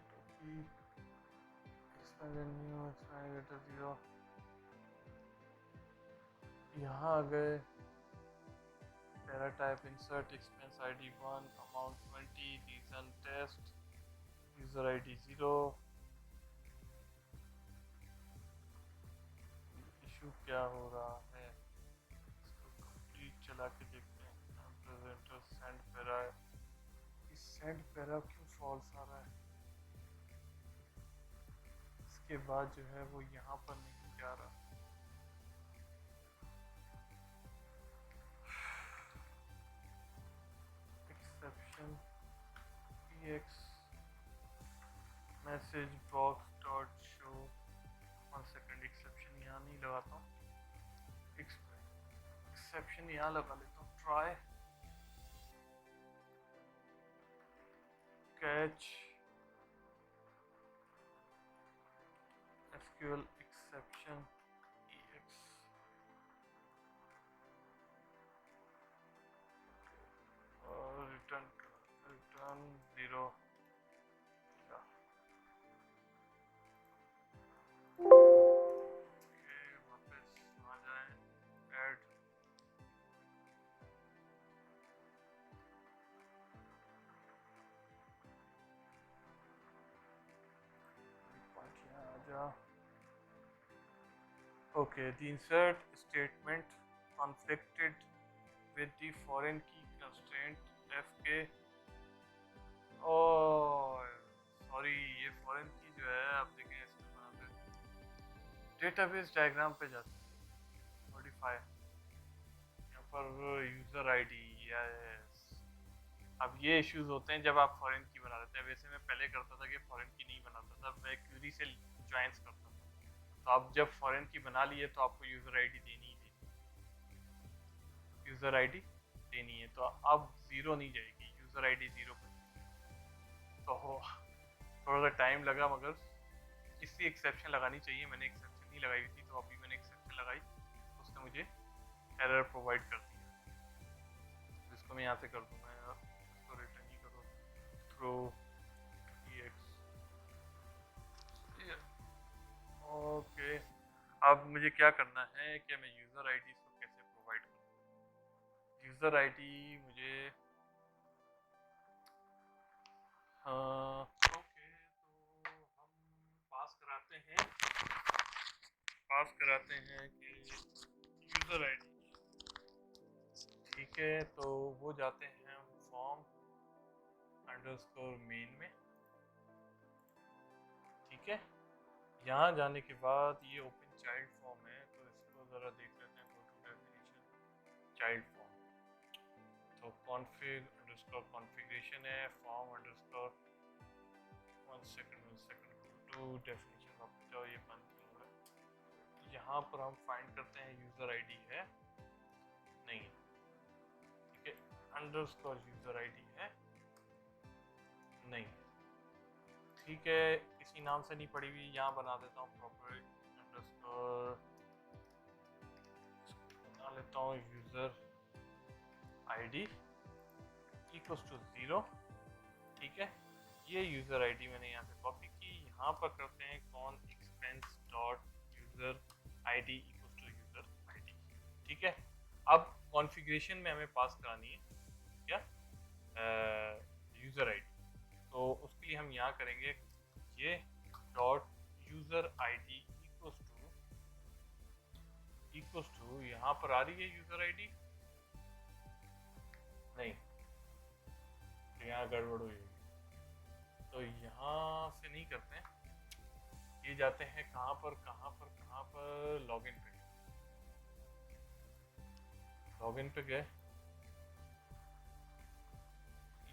यहाँ आ गए। Para type insert expense ID 1 amount 20 reason test user ID 0 issue क्या हो रहा है इसको कंप्लीट चला के देखते हैं। प्रेजेंटर सेंड पैरा, इस सेंड पैरा क्यों फॉल्स आ रहा है। इसके बाद जो है वो यहाँ पर नहीं जा रहा। Exception ex message box dot show 1 second, exception यहाँ नहीं लगाता हूँ, एक्सेप्शन यहाँ लगा लेता हूँ। Try catch SQL exception ex और रिटर्न 0 वापस आ जाए ऐड आ जा। Okay, the insert statement conflicted with the foreign key constraint FK। Oh, sorry, ये फॉरेन की जो है आप देखें इसके बनाते डेटाबेस डायग्राम पे जाते हैं, मॉडिफाई यहाँ पर यूजर आईडी। यस, अब ये इश्यूज होते हैं जब आप फॉरेन की बना देते हैं। वैसे मैं पहले करता था कि फॉरेन की नहीं बनाता था, मैं क्यूरी से ज्वाइंस करता था। तो आप जब फॉरेन की बना लिए तो आपको यूजर आईडी देनी ही देनी, यूजर आईडी देनी है। तो अब 0 नहीं जाएगी, यूजर आईडी 0 पर। तो थोड़ा सा टाइम लगा, मगर इसकी एक्सेप्शन लगानी चाहिए। मैंने एक्सेप्शन नहीं लगाई थी, तो अभी मैंने एक्सेप्शन लगाई, उसने मुझे एरर प्रोवाइड कर दिया, जिसको मैं यहाँ से कर दूँगा। इसको रिटर्न ही करो थ्रो ex। ओके, अब मुझे क्या करना है कि मैं यूज़र आईडी इसको कैसे प्रोवाइड करूँ। यूज़र आईडी मुझे ओके, तो हम पास कराते हैं कि यूज़र आईडी, ठीक है। तो वो जाते हैं फॉर्म अंडरस्कोर मेन में, ठीक है। यहाँ जाने के बाद ये ओपन चाइल्ड फॉर्म है, तो इसको ज़रा देख लेते हैं। Go to definition child form, तो कॉन्फ़िग अंडरस्कोर कॉन्फ़िगरेशन है, form underscore 1 second go to definition, वापस जाओ, ये बंद करूँगा। यहाँ पर हम फाइंड करते हैं यूज़र आईडी है नहीं, ठीक है। अंडरस्कोर यूज़र आईडी है नहीं, ठीक है। किसी नाम से नहीं पड़ी हुई, यहाँ बना देता हूँ प्रॉपर अंडरस्कोर, बना लेता हूँ यूज़र आईडी इक्वल्स टू 0, ठीक है। ये यूज़र आईडी मैंने यहाँ से कॉपी की, यहाँ पर करते हैं con expense dot user ID equals to user ID, ठीक है। अब कॉन्फ़िगरेशन में हमें पास करानी है क्या, यूज़र आईडी। तो उसके लिए हम यहाँ करेंगे ये dot user ID equals to यहाँ पर आ रही है यूज़र आईडी, नहीं तो यहाँ गड़बड़ हुई, तो यहाँ से नहीं करते हैं, ये जाते हैं कहाँ पर लॉगिन पे गए,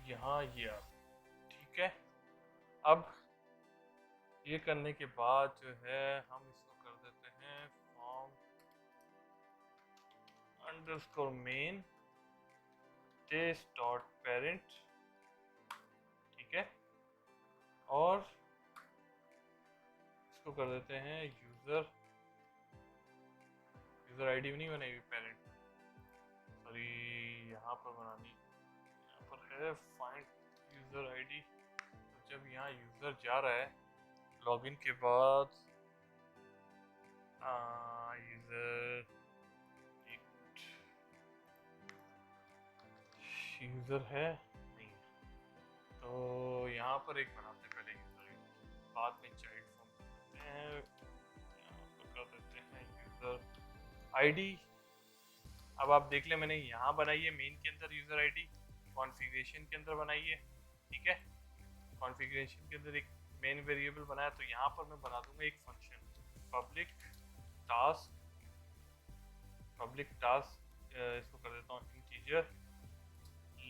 यहाँ ये आप, ठीक है। अब ये करने के बाद जो है हम इसको कर देते हैं form underscore main test dot parent, ठीक है, और इसको कर देते हैं यूज़र आईडी नहीं बनाई हुई पेरेंट, सॉरी यहाँ पर बनानी, यहाँ पर है फाइंड यूज़र आईडी। तो जब यहाँ यूज़र जा रहा है लॉगिन के बाद यूज़र है नहीं, तो यहाँ पर एक बनाते हैं पहले यूज़र आईडी, बाद में चाइल्ड फॉर्म करते हैं, यहाँ पर कर देते हैं यूज़र आईडी। अब आप देख लें मैंने यहाँ बनाई है मेन के अंदर यूज़र आईडी, कॉन्फ़िगरेशन के अंदर बनाई है, ठीक है, कॉन्फ़िगरेशन के अंदर एक मेन वेरिएबल बनाया, तो यहाँ पर मैं बना दूंगा एक फंक्शन पब्लिक टास्क, इसको कर देता हूँ इंटीजर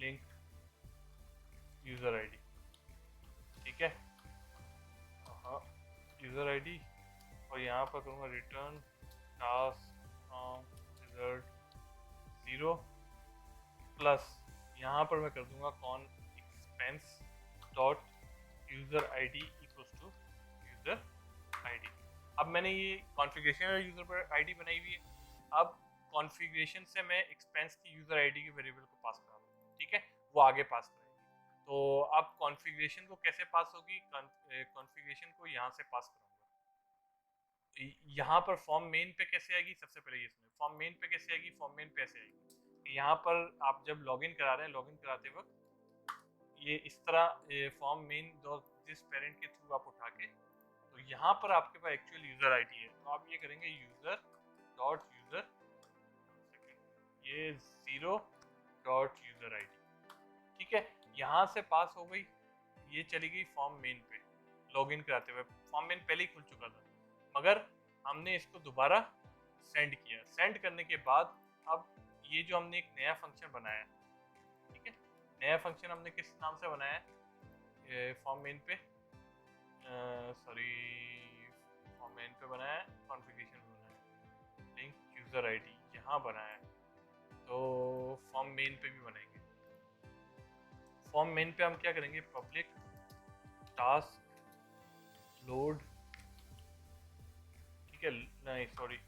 लिंक यूज़र आईडी, ठीक है, हाँ यूज़र आईडी, और यहाँ पर करूँगा return task from result 0 plus यहाँ पर मैं कर दूंगा con expense dot user ID equals to user ID. अब मैंने ये कॉन्फ़िगरेशन और यूज़र आईडी बनाई हुई है, अब कॉन्फ़िगरेशन से मैं एक्सपेंस की यूज़र आईडी के वेरिएबल को पास करा दूँ, ठीक है, वो आगे पास करेगी। तो अब कॉन्फ़िगरेशन को कैसे पास होगी, कॉन्फ़िगरेशन को यहाँ से पास करूँगा, यहाँ पर फॉर्म मेन पे कैसे आएगी, सबसे पहले ये सुनिए, फॉर्म मेन पे कैसे आएगी, फॉर्म मेन पे ऐसे आएगी, यहाँ पर आप जब लॉगिन करा रहे हैं, लॉगिन कराते वक्त ये इस तरह फॉर्म मेन दिस पेरेंट के थ्रू आप उठा के, तो यहाँ पर आपके पास एक्चुअल यूज़र आईडी है, तो आप ये करेंगे यूज़र डॉट यूज़र, ये 0 डॉट यूज़र आईडी, ठीक है, यहाँ से पास हो गई, ये चली गई फॉर्म मेन पे लॉगिन कराते हुए, फॉर्म मेन पहले ही खुल चुका था, मगर हमने इसको दोबारा सेंड किया, सेंड करने के बाद अब ये जो हमने एक नया फंक्शन बनाया, ठीक है, नया फंक्शन हमने किस नाम से बनाया है, फॉर्म मेन पे, सॉरी फॉर्म मेन पे बनाया है, कॉन्फ़िगरेशन पे बनाया है, लिंक यूज़र आईडी यहाँ बनाया है, तो फॉर्म मेन पे भी बनाएंगे, फॉर्म मेन पे हम क्या करेंगे, पब्लिक टास्क लोड, ठीक है, नहीं सॉरी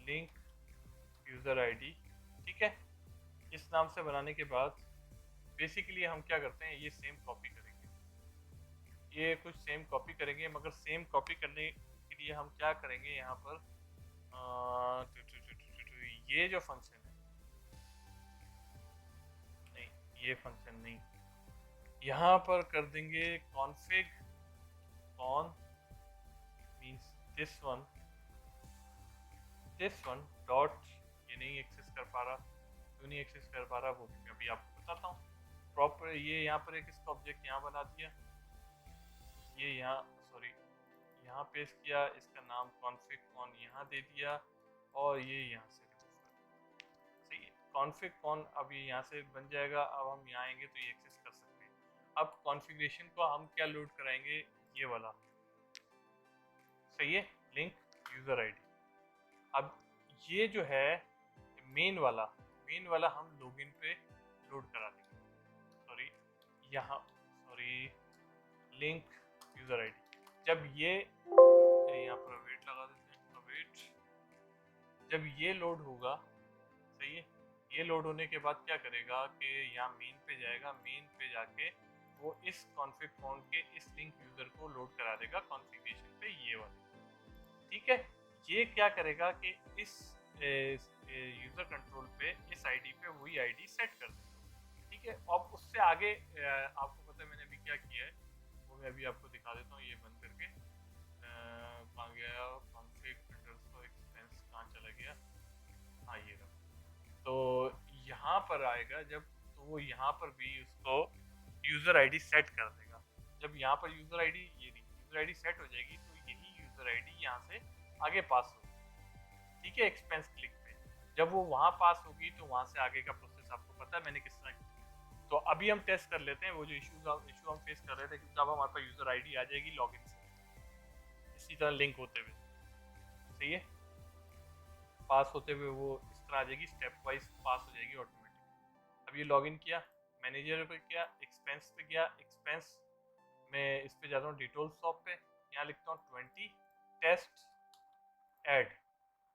लिंक यूज़र आईडी, ठीक है, इस नाम से बनाने के बाद बेसिकली हम क्या करते हैं, ये सेम कॉपी करेंगे, ये कुछ सेम कॉपी करेंगे, मगर सेम कॉपी करने के लिए हम क्या करेंगे, यहाँ पर ये जो फंक्शन है, नहीं ये फंक्शन नहीं, यहाँ पर कर देंगे config con means this one dot, ये नहीं एक्सेस कर पा रहा, क्यों नहीं एक्सेस कर पा रहा वो मैं अभी आपको बताता हूँ। प्रॉपर ये यहाँ पर एक इसका ऑब्जेक्ट यहाँ बना दिया, ये यहाँ सॉरी यहाँ पेस्ट किया, इसका नाम कॉन्फिग कॉन यहाँ दे दिया, और ये यहाँ से सही है, कॉन्फिग कॉन अब ये यहाँ से बन जाएगा, अब हम यहाँ आएंगे तो ये एक्सेस कर सकते हैं। अब कॉन्फ़िगरेशन को हम क्या लोड कराएंगे, ये वाला सही है, लिंक यूज़र आईडी। अब ये जो है मेन वाला हम लॉगिन पे लोड करा देंगे, सॉरी यहाँ सॉरी लिंक यूज़र आईडी, जब ये यहाँ पर वेट लगा देते हैं, वेट, जब ये लोड होगा सही है, ये लोड होने के बाद क्या करेगा कि यहाँ मेन पे जाएगा, मेन पे जाके वो इस कॉन्फिग कॉन के इस लिंक यूज़र को लोड करा देगा कॉन्फ़िगरेशन पे, ये वाला, ठीक है। ये क्या करेगा कि इस यूज़र कंट्रोल पे इस आईडी पे वही आईडी सेट कर देगा, ठीक ठीक है। अब उससे आगे आपको पता है मैंने अभी क्या किया है, वो मैं अभी आपको दिखा देता हूँ। ये बंद करके कहाँ गया, कॉन्फ़िग अंडरस्कोर एक्सपेंस कहाँ चला गया, हाँ ये रहा। तो यहाँ पर आएगा जब, तो वो यहाँ पर भी उसको यूज़र आईडी सेट कर देगा। जब यहाँ पर यूज़र आईडी, ये यूज़र आईडी सेट हो जाएगी तो यही यूज़र आईडी यहाँ से आगे पास होगी, ठीक है, एक्सपेंस क्लिक पे। जब वो वहाँ पास होगी तो वहाँ से आगे का प्रोसेस आपको पता है मैंने किस तरह किया। तो अभी हम टेस्ट कर लेते हैं वो जो इशू हम फेस कर रहे थे कि जब हमारे पास यूज़र आईडी आ जाएगी लॉगिन से इसी तरह लिंक होते हुए, सही है, पास होते हुए वो इस तरह आ जाएगी, स्टेप वाइज पास हो जाएगी ऑटोमेटिक। अब ये लॉगिन किया, मैनेजर पे किया, एक्सपेंस पे गया, एक्सपेंस में इस पे जाता हूँ डिटेल शॉप पे, यहाँ लिखता हूँ 20 टेस्ट ऐड,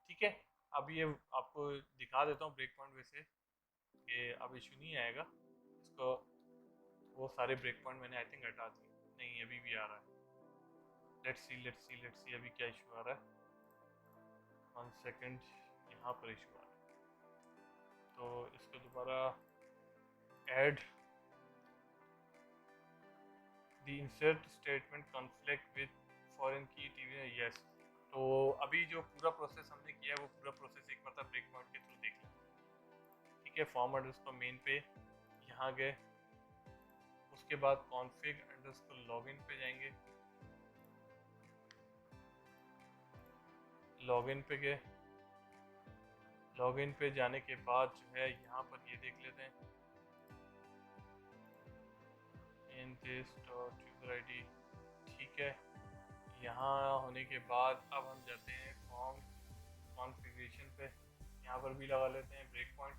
ठीक है। अब ये आपको दिखा देता हूँ ब्रेक पॉइंट वैसे कि अब इशू नहीं आएगा इसको, वो सारे ब्रेक पॉइंट मैंने आई थिंक हटा दिए, नहीं अभी भी आ रहा है। लेट्स सी अभी क्या इशू आ रहा है, 1 सेकेंड, यहाँ पर इशू आ रहा है। तो इसको दोबारा add the insert statement conflict with foreign की टीवी, यस। तो अभी जो पूरा प्रोसेस हमने किया है वो पूरा प्रोसेस एक बार ब्रेक पॉइंट के थ्रू देख लें, ठीक है। फॉर्म अंडरस्कोर मेन पे यहाँ गए, उसके बाद कॉन्फिग अंडरस्कोर लॉगिन पे जाएंगे, लॉगिन पे गए, लॉगिन पे जाने के बाद जो है यहाँ पर ये देख लेते हैं in this dot user ID, ठीक है। यहाँ होने के बाद अब हम जाते हैं फॉर्म कॉन्फ़िगरेशन पे, यहाँ पर भी लगा लेते हैं ब्रेक पॉइंट,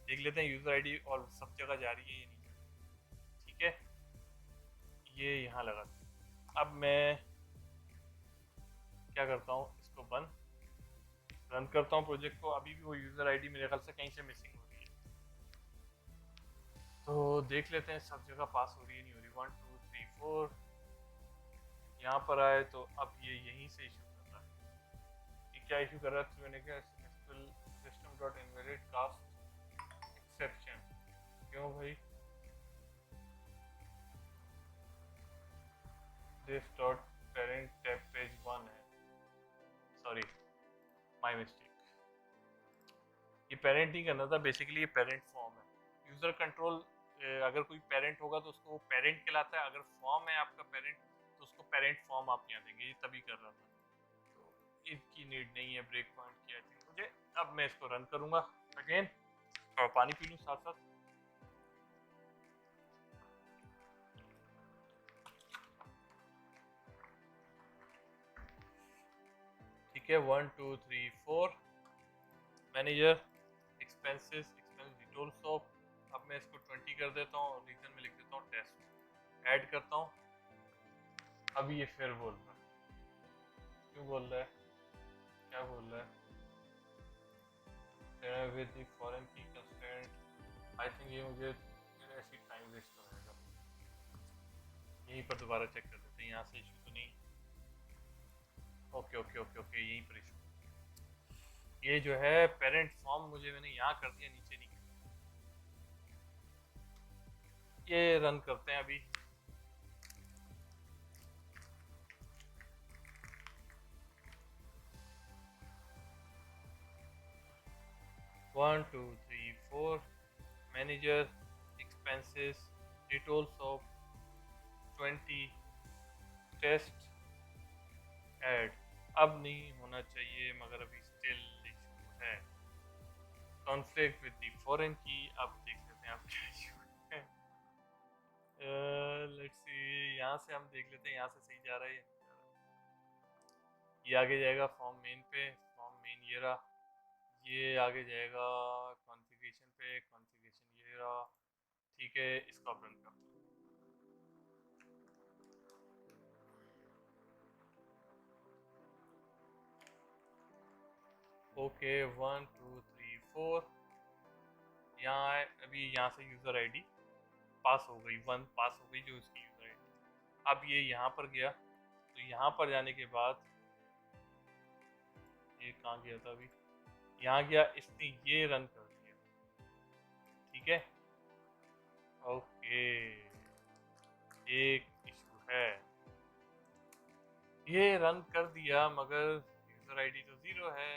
देख लेते हैं यूज़र आईडी और सब जगह जा रही है या नहीं, ठीक है। ये यहाँ लगा दें। अब मैं क्या करता हूँ, इसको बंद रन करता हूँ प्रोजेक्ट को। अभी भी वो यूज़र आईडी मेरे ख्याल से कहीं से मिसिंग हो रही है, तो देख लेते हैं सब जगह पास हो रही है नहीं हो रही। 1 2 3 4 यहाँ पर आए तो अब ये यहीं से इशू कर रहा है। ये क्या इशू कर रहा है, तो मैंने कहा system dot invalid cast exception, क्यों भाई, this dot parent tab page 1 है, सॉरी माय मिस्टेक। ये पेरेंट नहीं करना था, बेसिकली ये पेरेंट फॉर्म है। यूज़र कंट्रोल अगर कोई पेरेंट होगा तो उसको पेरेंट कहलाता है, अगर फॉर्म है आपका पेरेंट तो उसको पेरेंट फॉर्म आप यहाँ देंगे, ये तभी कर रहा था। तो इसकी नीड नहीं है ब्रेक पॉइंट की आई थिंक मुझे। अब मैं इसको रन करूँगा अगेन, और पानी पी लूँ साथ साथ। ठीक है, 1 2 3 4 manager expenses expense detail shop. अब मैं इसको 20 कर देता हूँ और रीजन में लिख देता हूँ टेस्ट, ऐड करता हूँ। अब ये फिर बोल रहा है, क्यों बोल रहा है, क्या बोल रहा है, विद द फॉरेन की कंस्ट्रेंट। आई थिंक ये मुझे ऐसी टाइम वेस्ट करेगा, यहीं पर दोबारा चेक कर देते हैं, यहाँ से इशू तो नहीं। ओके ओके ओके ओके, यहीं पर इशू, ये जो है पेरेंट फॉर्म मुझे मैंने यहाँ कर दिया, नीचे नहीं कर। ये रन करते हैं अभी। One two three four manager expenses details of 20 test add. अब नहीं होना चाहिए मगर अभी स्टिल इशू है, conflict with the foreign key. अब देख लेते हैं आप क्या इशू है। लेट्स सी, यहाँ से हम देख लेते हैं यहाँ से सही जा रहा है या नहीं जा रहा। ये आगे जाएगा फॉर्म मेन पे, फॉर्म मेन ये रहा, ये आगे जाएगा कॉन्फ़िगरेशन पे, कॉन्फ़िगरेशन ये रहा, ठीक है। इसको आप रन कर दो। ओके 1 2 3 4 यहाँ है, अभी यहाँ से यूज़र आईडी पास हो गई, 1 पास हो गई जो उसकी यूज़र आईडी। अब ये यहाँ पर गया, तो यहाँ पर जाने के बाद ये कहाँ गया था, अभी यहाँ गया, इसने ये रन कर दिया, ठीक है। ओके, एक इशू है, ये रन कर दिया मगर यूजर आईडी तो 0 है।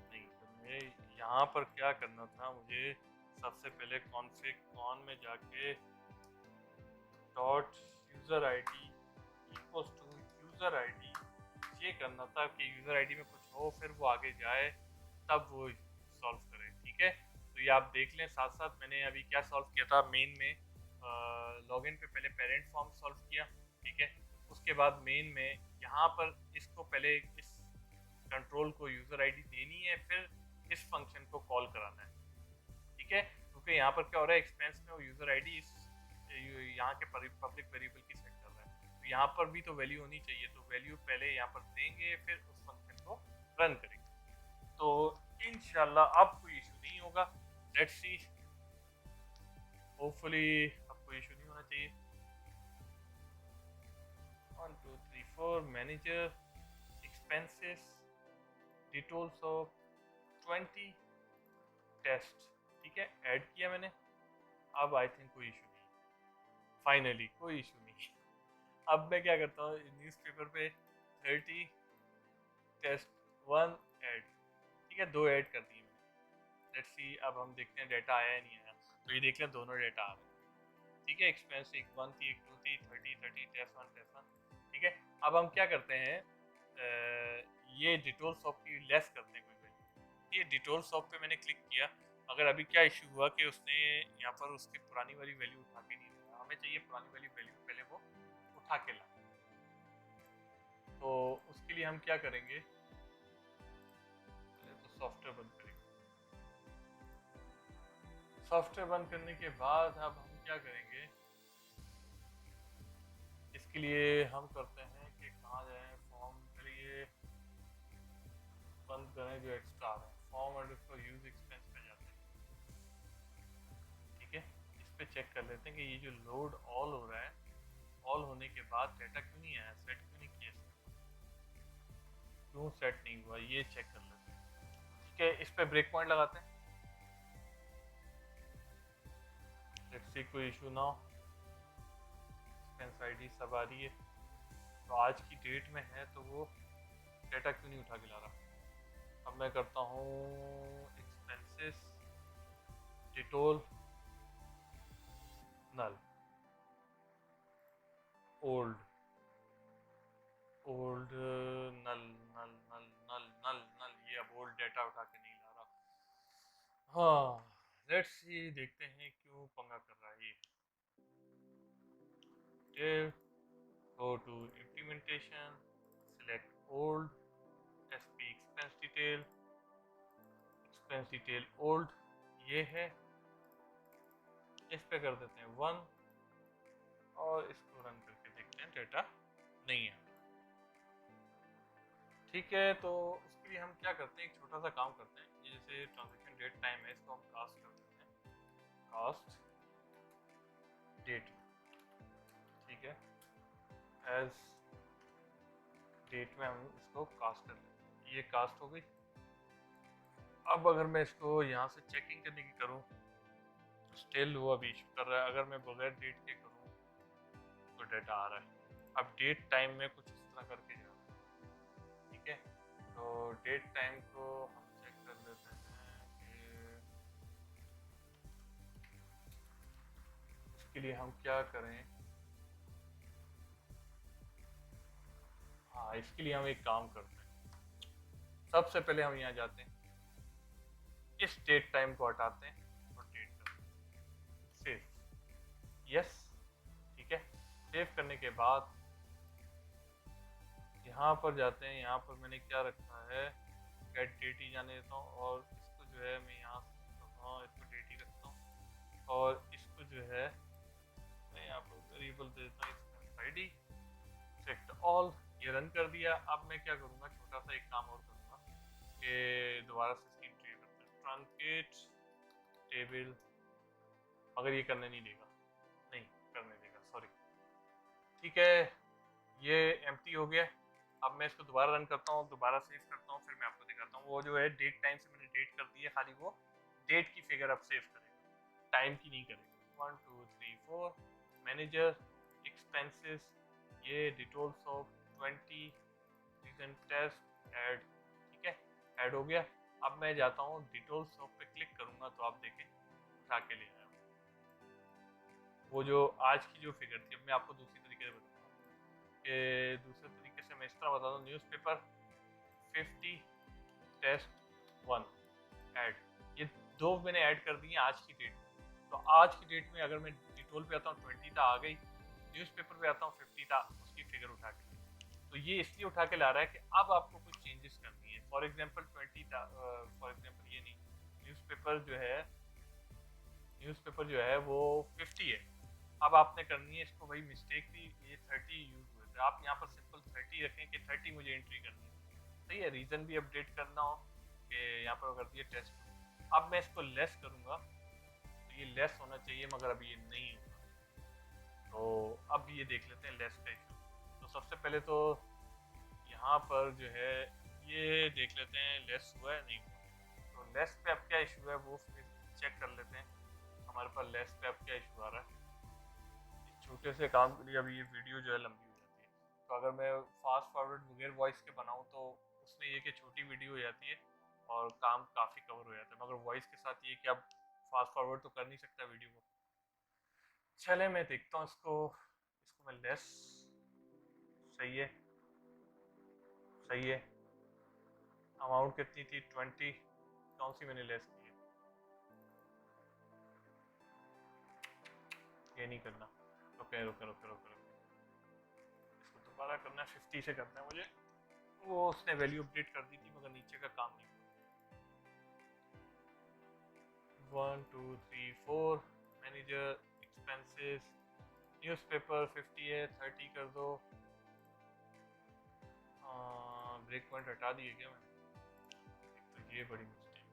नहीं तो मुझे यहाँ पर क्या करना था, मुझे सबसे पहले कॉन्फ़िग कॉन में जाके dot user ID equals to user ID ये करना था कि यूजर आईडी में कुछ हो फिर वो आगे जाए तब वो सॉल्व करे। ठीक है, तो ये आप देख लें। साथ साथ मैंने अभी क्या सॉल्व किया था, मेन में लॉगिन पे पहले पेरेंट फॉर्म सॉल्व किया। ठीक है, उसके बाद मेन में यहाँ पर इसको पहले इस कंट्रोल को यूजर आईडी देनी है, फिर इस फंक्शन को कॉल कराना है। ठीक है, क्योंकि यहाँ पर क्या हो रहा है, एक्सपेंस में वो यूजर आईडी इस यहाँ के पब्लिक वेरिएबल की सेट कर रहा है, तो यहाँ पर भी तो वैल्यू होनी चाहिए, तो वैल्यू पहले यहाँ पर देंगे फिर उस फंक्शन को रन करेंगे। तो इंशाल्लाह अब कोई इशू नहीं होगा, लेट्स सी, होपफुली अब कोई इशू नहीं होना चाहिए। 1 2 3 4 manager expenses details of 20 test. ठीक है, ऐड किया मैंने, अब आई थिंक कोई इशू नहीं, फाइनली कोई इशू नहीं। अब मैं क्या करता हूँ, न्यूज़पेपर पे 30 टेस्ट 1 ऐड। ठीक है, 2 ऐड कर दिए मैंने। लेट्स सी, अब हम देखते हैं डाटा आया या नहीं आया। तो ये देख लें दोनों डाटा आ गए। ठीक है, एक्सपेंस एक 1 थी एक 2 थी, 30 टेस्ट 1 टेस्ट 1। ठीक है, अब हम क्या करते हैं, ये डिटेल शॉप की लेस करते हैं कोई वैल्यू। ये डिटेल शॉप पे मैंने क्लिक किया, अगर अभी क्या इशू हुआ कि उसने यहाँ पर उसकी पुरानी वाली वैल्यू उठा के नहीं दिया, हमें चाहिए पुरानी वाली वैल्यू पहले वो उठा के लाए। तो उसके लिए हम क्या करेंगे, पहले तो सॉफ्टवेयर बंद करेंगे। सॉफ्टवेयर बंद करने के बाद अब हम क्या करेंगे, इसके लिए हम करते हैं कि कहाँ जाएं, फॉर्म के लिए बंद करें जो एक्स्ट्रा आ रहे हैं, फॉर्म अंडरस्कोर यूज एक्सपेंस पे जाते हैं। ठीक है, इस पे चेक कर लेते हैं कि ये जो लोड ऑल हो रहा है, ऑल होने के बाद डाटा क्यों नहीं आया, सेट क्यों नहीं किया, क्यों सेट नहीं हुआ, ये चेक कर लेते हैं। ठीक है, इस पे ब्रेक पॉइंट लगाते हैं, लेट्स सी कोई इशू ना हो। एक्सपेंस आईडी सब आ रही है, तो आज की डेट में है तो वो डाटा क्यों नहीं उठा के ला रहा। अब मैं करता हूँ एक्सपेंसेस डिटोल नल ओल्ड ओल्ड नल नल नल नल नल नल, ये अब ओल्ड डाटा उठा के नहीं ला रहा। हाँ, लेट्स सी, देखते हैं क्यों पंगा कर रहा है ये। go to implementation, select old sp expense detail old, ये है, इस पे कर देते हैं 1 और इसको रन करके देखते हैं डाटा नहीं है। ठीक है, तो उसके लिए हम क्या करते हैं, एक छोटा सा काम करते हैं, ये जैसे ट्रांजेक्शन डेट टाइम है, इसको हम कास्ट कर देते हैं, कास्ट डेट। ठीक है, एज डेट में हम इसको कास्ट कर लेते हैं, ये कास्ट हो गई। अब अगर मैं इसको यहाँ से चेकिंग करने की करूँ, स्टिल वो अभी इशू कर रहा है। अगर मैं बगैर डेट के करूँ तो डाटा आ रहा है। अब डेट टाइम में कुछ इस तरह करके जा रहा है। ठीक है, तो डेट टाइम को हम चेक कर लेते हैं कि इसके लिए हम क्या करें। हाँ, इसके लिए हम एक काम करते हैं, सबसे पहले हम यहाँ जाते हैं, इस डेट टाइम को हटाते हैं और डेट करते हैं सेव। यस, ठीक है, सेव करने के बाद यहाँ पर जाते हैं, यहाँ पर मैंने क्या रखा है, गेट डेट ही जाने देता हूँ, और इसको जो है मैं यहाँ इसको डेट ही रखता हूँ, और इसको जो है मैं यहाँ पर वेरिएबल दे देता हूँ एक्सपेंस आईडी सेट ऑल। ये रन कर दिया। अब मैं क्या करूँगा, छोटा सा एक काम और करूँगा कि दोबारा से इसकी ट्री करते हैं, ट्रांकेट टेबल, अगर ये करने नहीं देगा, नहीं करने देगा, सॉरी। ठीक है, ये एम्प्टी हो गया। अब मैं इसको दोबारा रन करता हूँ, दोबारा सेव करता हूँ, फिर मैं आपको दिखाता हूँ। वो जो है डेट टाइम से मैंने डेट कर दी है, खाली वो डेट की फिगर अब सेव करेगा। टाइम की नहीं करेंगे। 1 2 3 4 मैनेजर एक्सपेंसेस, ये details of 20 reason test add, ठीक है ऐड हो गया। अब मैं जाता हूँ डिटेल्स ऑफ पे क्लिक करूँगा तो आप देखें उठा के ले आया वो जो आज की जो फिगर थी। अब मैं आपको दूसरी तरीके से बताऊँ कि दूसरे तरीके से मैं इस तरह बताता हूँ, न्यूज़पेपर 50 टेस्ट 1 ऐड, ये दो मैंने ऐड कर दिए आज की डेट में। तो आज की डेट में अगर मैं डिटोल पे आता हूँ 20 था आ गई, न्यूज़पेपर पे आता हूँ 50 था, उसकी फिगर उठा के, तो ये इसलिए उठा के ला रहा है कि अब आपको कुछ चेंजेस करनी है। फॉर एग्जांपल 20 था, फॉर एग्जांपल ये नहीं, न्यूज़पेपर जो है वो 50 है। अब आपने करनी है इसको, भाई मिस्टेक थी ये 30 यूज हुए थे, आप यहाँ पर सिंपल 30 रखें कि 30 मुझे एंट्री करनी है, सही है। रीजन भी अपडेट करना हो कि यहाँ पर कर दिए टेस्ट। अब मैं इसको लेस करूँगा तो ये लेस होना चाहिए, मगर अभी ये नहीं होगा। तो अब ये देख लेते हैं लेस का इशू। तो सबसे पहले तो यहाँ पर जो है ये देख लेते हैं लेस हुआ है नहीं हुआ। तो लेस पे अब क्या इशू है वो फिर चेक कर लेते हैं। हमारे पास लेस पे अब क्या इशू आ रहा है। इस छोटे से काम के लिए अभी ये वीडियो जो है लंबी हो जाती है। तो अगर मैं फास्ट फॉरवर्ड बगैर वॉइस के बनाऊँ तो उसमें ये कि छोटी वीडियो हो जाती है और काम काफ़ी कवर हो जाता है, मगर वॉइस के साथ ये कि अब फास्ट फॉरवर्ड तो कर नहीं सकता वीडियो को। चले मैं देखता हूँ इसको मैं लेस, सही है सही है। अमाउंट कितनी थी 20, कौन सी मैंने लेस की है, ये नहीं करना, रुके रुके रुके रुके रुके, इसको दोबारा करना है, 50 से करना है मुझे। वो उसने वैल्यू अपडेट कर दी थी मगर नीचे का काम नहीं हुआ। 1 2 3 4 मैनेजर एक्सपेंसेस, न्यूज़पेपर 50 है 30 कर दो। ब्रेक पॉइंट हटा दिए क्या मैंने, एक तो ये बड़ी मिस्टेक है।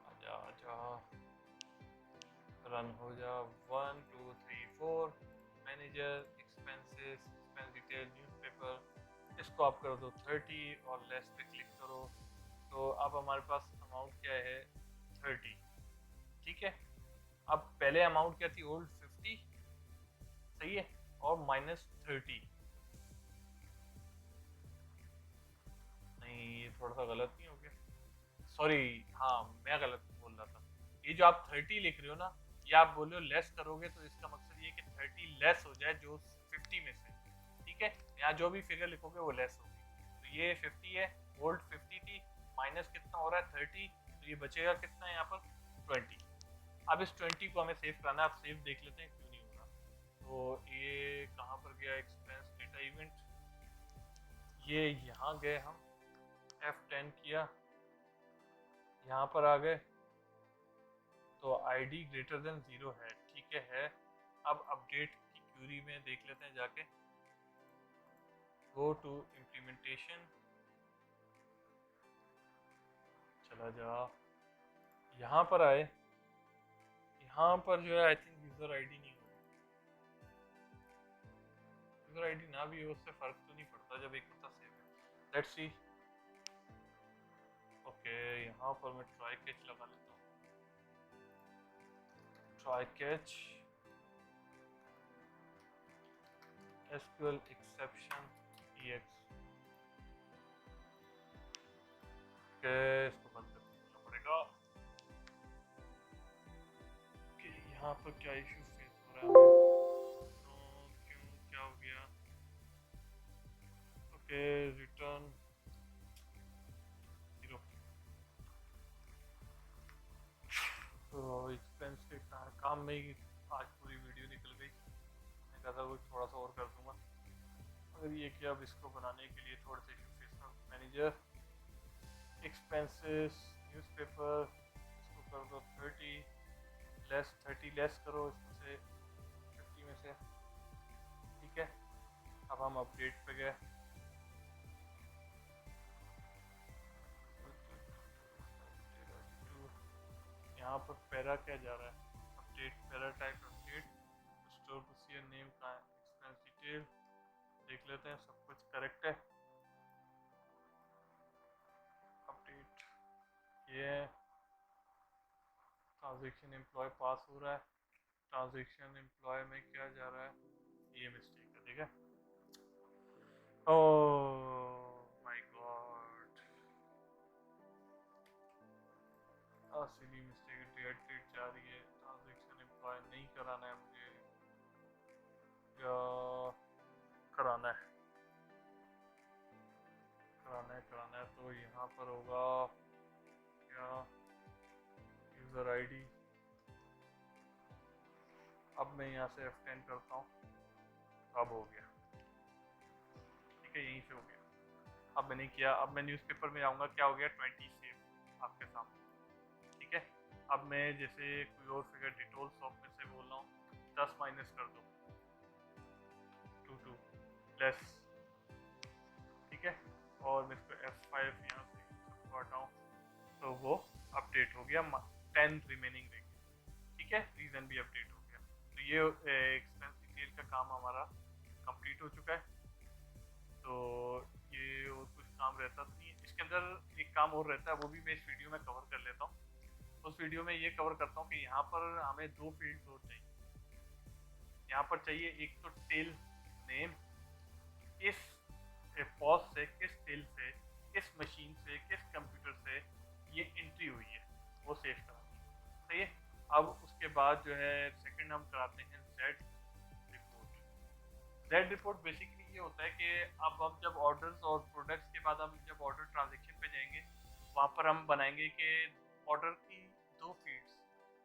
आजा आजा रन हो जा। 1 2 3 4 manager expenses expense detail newspaper, इसको आप कर दो 30 और लेस पे क्लिक करो। तो अब हमारे पास अमाउंट क्या है 30, ठीक है। अब पहले अमाउंट क्या थी ओल्ड 50, सही है, और -30, नहीं ये थोड़ा सा गलत नहीं हो गया, सॉरी, हाँ मैं गलत बोल रहा था। ये जो आप 30 लिख रहे हो ना, ये आप बोल रहे हो लेस करोगे तो इसका मकसद ये कि 30 लेस हो जाए जो 50 में से, ठीक है। यहाँ जो भी फिगर लिखोगे वो लेस होगी। तो ये 50 है, ओल्ड 50 थी, माइनस कितना हो रहा है 30, तो ये बचेगा कितना है यहाँ पर 20। अब इस 20 को हमें सेव करना है, आप सेव देख लेते हैं क्यों नहीं हो रहा। तो ये कहाँ पर गया एक्सपेंस डेटा इवेंट, ये यहाँ गए हम, F10 किया, यहाँ पर आ गए, तो आईडी ग्रेटर देन 0 है, ठीक है। अब अपडेट की क्यूरी में देख लेते हैं जाके, गो टू इम्प्लीमेंटेशन, चला जा, यहाँ पर आए, यहाँ पर जो है आई थिंक यूजर आईडी नहीं हो, यूजर आईडी ना भी हो उससे फर्क तो नहीं पड़ता जब एक पता सेव है। लेट्स सी, ओके यहाँ पर मैं ट्राई कैच लगा लेता हूँ, try catch SQL exception EX, के इसको बंद करना पड़ेगा कि यहाँ पर क्या इशू फेस हो रहा है, तो क्यों क्या हो गया। ओके रिटर्न 0, तो एक्सपेंस के काम में ही आज पूरी वीडियो निकल गई। मैं कहा था कुछ थोड़ा सा और कर दूंगा, अगर ये कि अब इसको बनाने के लिए थोड़े से इशू फेस कर। मैनेजर एक्सपेंसेस न्यूज़पेपर, इसको कर दो 30 लेस, 30 लेस करो इसमें से 50 में से, ठीक है। अब हम अपडेट पे गए, यहाँ पर पैरा क्या जा रहा है, update para type update, store procedure name का एक्सपेंस डिटेल देख लेते हैं सब कुछ करेक्ट है। अपडेट ये ट्रांजेक्शन एम्प्लॉय पास हो रहा है, ट्रांजेक्शन एम्प्लॉय में क्या जा रहा है, ये मिस्टेक है, ठीक है। Oh my god, silly mistake, date जा रही है, ट्रांजेक्शन एम्प्लॉय नहीं कराना है मुझे या कराना है, कराना है तो यहाँ पर होगा क्या, यूज़र आईडी। अब मैं यहाँ से F10 करता हूँ, अब हो गया, ठीक है, यहीं से हो गया। अब मैंने किया, अब मैं न्यूज़पेपर में जाऊँगा, क्या हो गया 20 सेव आपके सामने, ठीक है। अब मैं जैसे कोई और फिगर डिटोल शॉप में से बोल रहा हूँ 10 माइनस कर दो, 2 लेस, ठीक है। और मैं इसको F5 यहाँ से सबको हटाऊँ तो वो अपडेट हो गया, 10 रिमेनिंग रह गई, ठीक है, रीज़न भी अपडेट हो गया। तो ये एक्सपेंस डिटेल का काम हमारा कंप्लीट हो चुका है। तो ये और कुछ काम रहता तो नहीं, इसके अंदर एक काम और रहता है, वो भी मैं इस वीडियो में कवर कर लेता हूँ। उस वीडियो में ये कवर करता हूँ कि यहाँ पर हमें 2 फील्ड्स और चाहिए। यहाँ पर चाहिए एक तो टेल नेम, किस पॉज से, किस टेल से, किस मशीन से, किस कंप्यूटर से ये एंट्री हुई है, वो सेव करानी है, सही है। अब उसके बाद जो है सेकंड हम कराते हैं Z report. Z report basically ये होता है कि अब हम जब ऑर्डर्स और प्रोडक्ट्स के बाद हम जब ऑर्डर ट्रांजेक्शन पे जाएंगे, वहाँ पर हम बनाएंगे कि ऑर्डर की 2 फील्ड्स,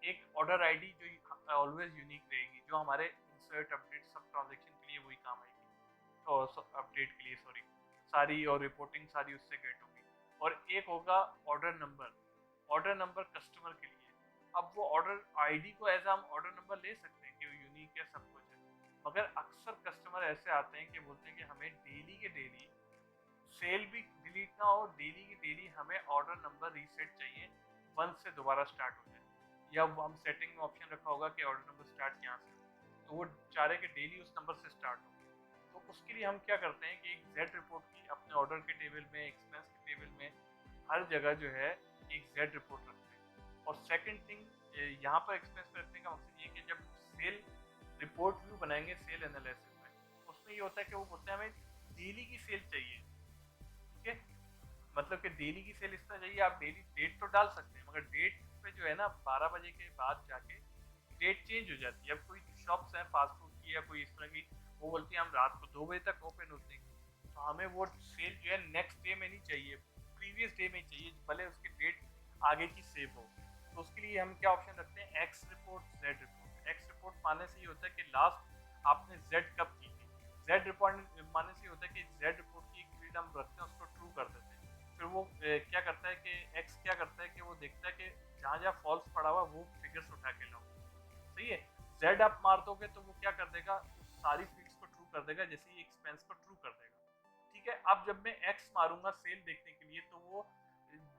एक ऑर्डर आईडी जो ऑलवेज यूनिक रहेगी, जो हमारे इंसर्ट अपडेट सब ट्रांजेक्शन के लिए वही काम आएगी, और अपडेट के लिए सॉरी, सारी और रिपोर्टिंग सारी उससे गेट होगी। और एक होगा order number, order number customer के लिए। अब वो ऑर्डर आईडी को एज हम ऑर्डर नंबर ले सकते हैं कि वो यूनिक है, सब कुछ है, मगर अक्सर कस्टमर ऐसे आते हैं कि बोलते हैं कि हमें डेली के डेली सेल भी डिलीट ना हो, डेली की डेली हमें ऑर्डर नंबर रीसेट चाहिए, 1 से दोबारा स्टार्ट हो जाए, या वो हम सेटिंग में ऑप्शन रखा होगा कि ऑर्डर नंबर स्टार्ट यहाँ से, तो वो चाह रहे कि डेली उस नंबर से स्टार्ट हो। तो उसके लिए हम क्या करते हैं कि एक जेड रिपोर्ट की अपने ऑर्डर के टेबल में, एक्सपेंस के टेबल में, हर जगह जो है एक जेड रिपोर्ट रखते हैं। और सेकंड थिंग, यहाँ पर एक्सपेंस पे रखने का मकसद ये कि जब सेल रिपोर्ट व्यू बनाएंगे सेल एनालिसिस में, उसमें ये होता है कि वो बोलते हैं हमें डेली की सेल चाहिए, ठीक है। मतलब कि डेली की सेल इस तरह चाहिए, आप डेली डेट तो डाल सकते हैं, मगर डेट पे जो है ना 12 बजे के बाद जाके डेट चेंज हो जाती है। अब कोई शॉप्स हैं फास्ट फूड की या कोई इस तरह की, वो बोलती है हम रात को 2 बजे तक ओपन होते हैं, तो हमें वो सेल जो है नेक्स्ट डे में नहीं चाहिए, प्रीवियस डे में चाहिए, भले उसकी डेट आगे की सेव हो। तो उसके लिए हम क्या ऑप्शन रखते हैं, x report, Z report. X report मानने से ये होता है कि लास्ट आपने जेड कब की थी, जेड रिपोर्ट मानने से ये होता है कि जेड रिपोर्ट की एक फील्ड हम रखते हैं, उसको ट्रू कर देते हैं। फिर वो क्या करता है कि एक्स क्या करता है कि वो देखता है कि जहाँ जहाँ फॉल्स पड़ा हुआ वो फिगर्स उठा के लाओ, सही है। जेड आप मार दोगे तो वो क्या कर देगा, सारी फील्ड्स को ट्रू कर देगा, जैसे ही एक्सपेंस को ट्रू कर देगा, ठीक है। अब जब मैं एक्स मारूंगा सेल देखने के लिए, तो वो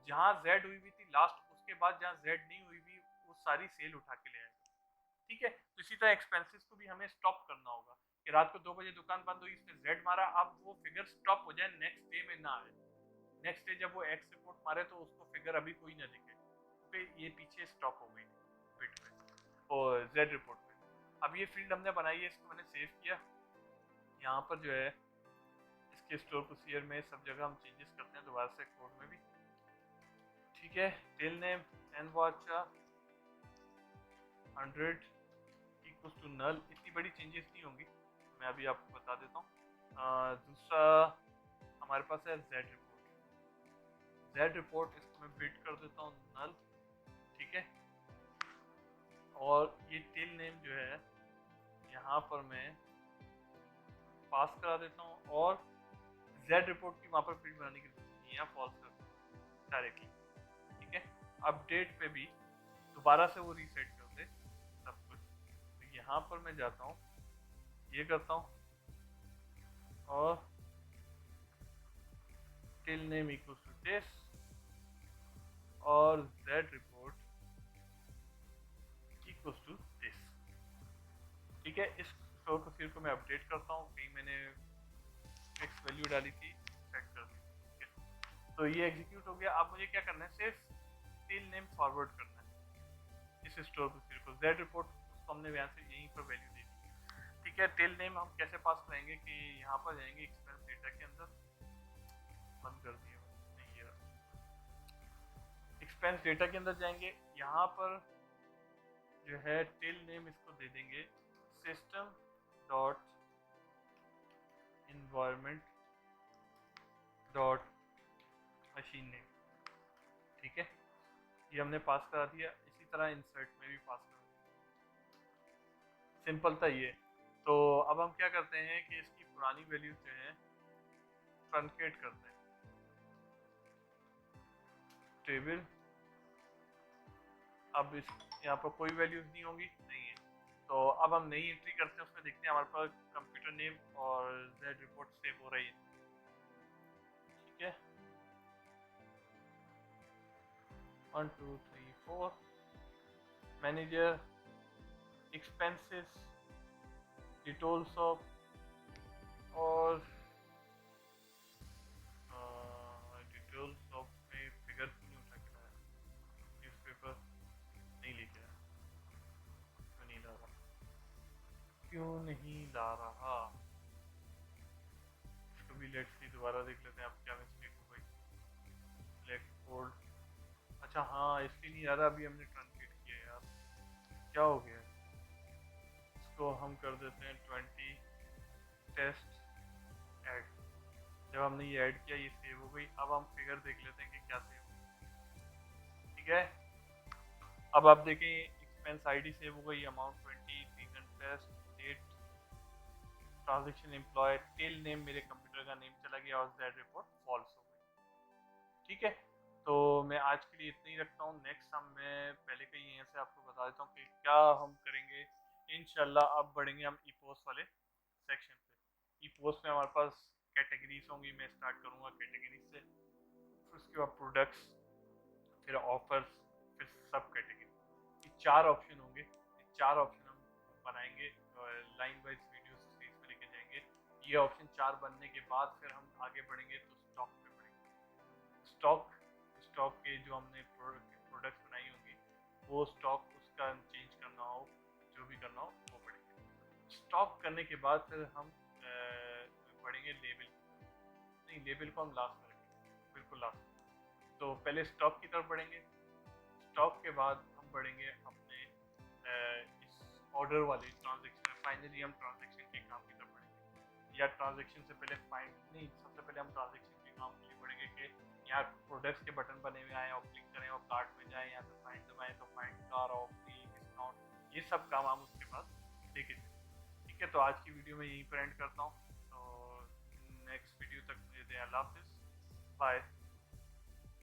जहाँ जेड हुई हुई थी लास्ट, उसके बाद जहाँ जेड नहीं हुई हुई वो सारी सेल उठा के ले आएगा, ठीक है। तो इसी तरह एक्सपेंसेस को भी हमें स्टॉप करना होगा कि रात को 2 बजे दुकान बंद हुई, इसने जेड मारा, अब वो फिगर स्टॉप हो जाए, नेक्स्ट डे में ना आए। नेक्स्ट डे जब वो एक्स रिपोर्ट मारे तो उसको फिगर अभी कोई ना दिखे, क्योंकि ये पीछे स्टॉप हो गई बिट में और जेड रिपोर्ट में। अब ये फील्ड हमने बनाई है, इसको मैंने सेव किया। यहाँ पर जो है इसके स्टोर प्रोसीजर में सब जगह हम चेंजेस करते हैं दोबारा से कोड में भी, ठीक है। टेल नेम एन वाचा 100 इक्वल्स टू नल, इतनी बड़ी चेंजेस नहीं होंगी, मैं अभी आपको बता देता हूँ। दूसरा हमारे पास है जेड रिपोर्ट, जेड रिपोर्ट इसको मैं बिट कर देता हूँ नल, ठीक है। और ये टेल नेम जो है यहाँ पर मैं पास करा देता हूँ, और जेड रिपोर्ट की वहाँ पर फील्ड बनाने की जरूरत नहीं है, फॉल्स कर दूँ डायरेक्टली, ठीक है। अपडेट पे भी दोबारा से वो रीसेट कर दे सब कुछ। तो यहाँ पर मैं जाता हूँ, ये करता हूँ, और till name equals to this, और Z report equals to this, ठीक है। इस स्टोर प्रोसीजर को मैं अपडेट करता हूँ, कहीं मैंने फिक्स वैल्यू डाली थी, सेट कर दी, ठीक है। तो ये एग्जीक्यूट हो गया। अब मुझे क्या करना है, सिर्फ टेल नेम फॉरवर्ड करना है इस स्टोर प्रोसीजर को। जेड रिपोर्ट उसको हमने यहाँ से यहीं पर वैल्यू दे दी। ठीक है, टेल नेम हम कैसे पास करेंगे कि यहाँ पर जाएंगे एक्सपेंस डेटा के अंदर, बंद कर दिया नहीं ये एक्सपेंस डेटा के अंदर जाएंगे, यहाँ पर जो है टेल नेम इसको दे देंगे system dot environment dot machine name. ठीक है, ये हमने पास करा दिया। इसी तरह इंसर्ट में भी पास करा दिया, सिंपल था ये। तो अब हम क्या करते हैं कि इसकी पुरानी वैल्यू जो है ट्रंकेट करते हैं, टेबल। अब इस यहाँ पर कोई वैल्यूज नहीं होंगी, नहीं है। तो अब हम नई एंट्री करते हैं, उसमें देखते हैं हमारे पास कंप्यूटर नेम और जेड रिपोर्ट सेव हो रही है। ठीक है, 1 2 3 4 मैनेजर एक्सपेंसेस डिटेल्स ऑफ और डिटेल्स ऑफ में फिगर नहीं उठा के लाया, न्यूज़पेपर नहीं लेके आया, क्यों नहीं ला रहा, क्यों नहीं ला रहा। इसको भी लेट्स सी दोबारा देख लेते हैं अब क्या मिस्टेक हो गई। सिलेक्ट कोड, अच्छा हाँ इसलिए नहीं आ रहा, अभी हमने ट्रांसलेट किया यार, क्या हो गया। इसको हम कर देते हैं 20 टेस्ट ऐड। जब हमने ये ऐड किया ये सेव हो गई। अब हम फिगर देख लेते हैं कि क्या सेव हो। ठीक है, अब आप देखें एक्सपेंस आईडी सेव हो गई, amount 20, reason test, date, transaction employ, tell name मेरे कंप्यूटर का नेम चला गया और जेड रिपोर्ट फॉल्स हो गई। ठीक है, तो मैं आज के लिए इतना ही रखता हूँ। नेक्स्ट हम मैं पहले का यहीं से आपको बता देता हूँ कि क्या हम करेंगे इंशाल्लाह। अब बढ़ेंगे हम ई पोस्ट वाले सेक्शन पे। ई पोस्ट में हमारे पास कैटेगरीज होंगी, मैं स्टार्ट करूँगा कैटेगरीज से, फिर उसके बाद प्रोडक्ट्स, फिर ऑफर्स, फिर सब कैटेगरी। ये 4 ऑप्शन होंगे, ये 4 ऑप्शन हम बनाएंगे, लाइन वाइज वीडियो सीरीज में लेके जाएंगे। ये ऑप्शन 4 बनने के बाद फिर हम आगे बढ़ेंगे तो स्टॉक पे बढ़ेंगे। स्टॉक के जो हमने प्रोडक्ट्स बनाई होंगी वो स्टॉक उसका चेंज करना हो, जो भी करना हो वो बढ़ेंगे। स्टॉक करने के बाद फिर हम बढ़ेंगे लेबल, नहीं लेबल को हम लास्ट में रखेंगे, बिल्कुल लास्ट। तो पहले स्टॉक की तरफ बढ़ेंगे, स्टॉक के बाद हम बढ़ेंगे अपने इस ऑर्डर वाले ट्रांजैक्शन में। फाइनली हम ट्रांजैक्शन के काम की तरफ बढ़ेंगे, या ट्रांजैक्शन से पहले नहीं, सबसे पहले हम ट्रांजैक्शन के काम के लिए बढ़ेंगे कि यहाँ प्रोडक्ट्स के बटन बने हुए आए और क्लिक करें और कार्ट में जाए, यहाँ पे फाइंड दबाएं तो find car of free discount, ये सब काम हम उसके बाद देखें। ठीक है, तो आज की वीडियो में यहीं पर एंड करता हूँ। तो नेक्स्ट वीडियो तक मुझे दे, अल्लाह हाफिज़, बाय।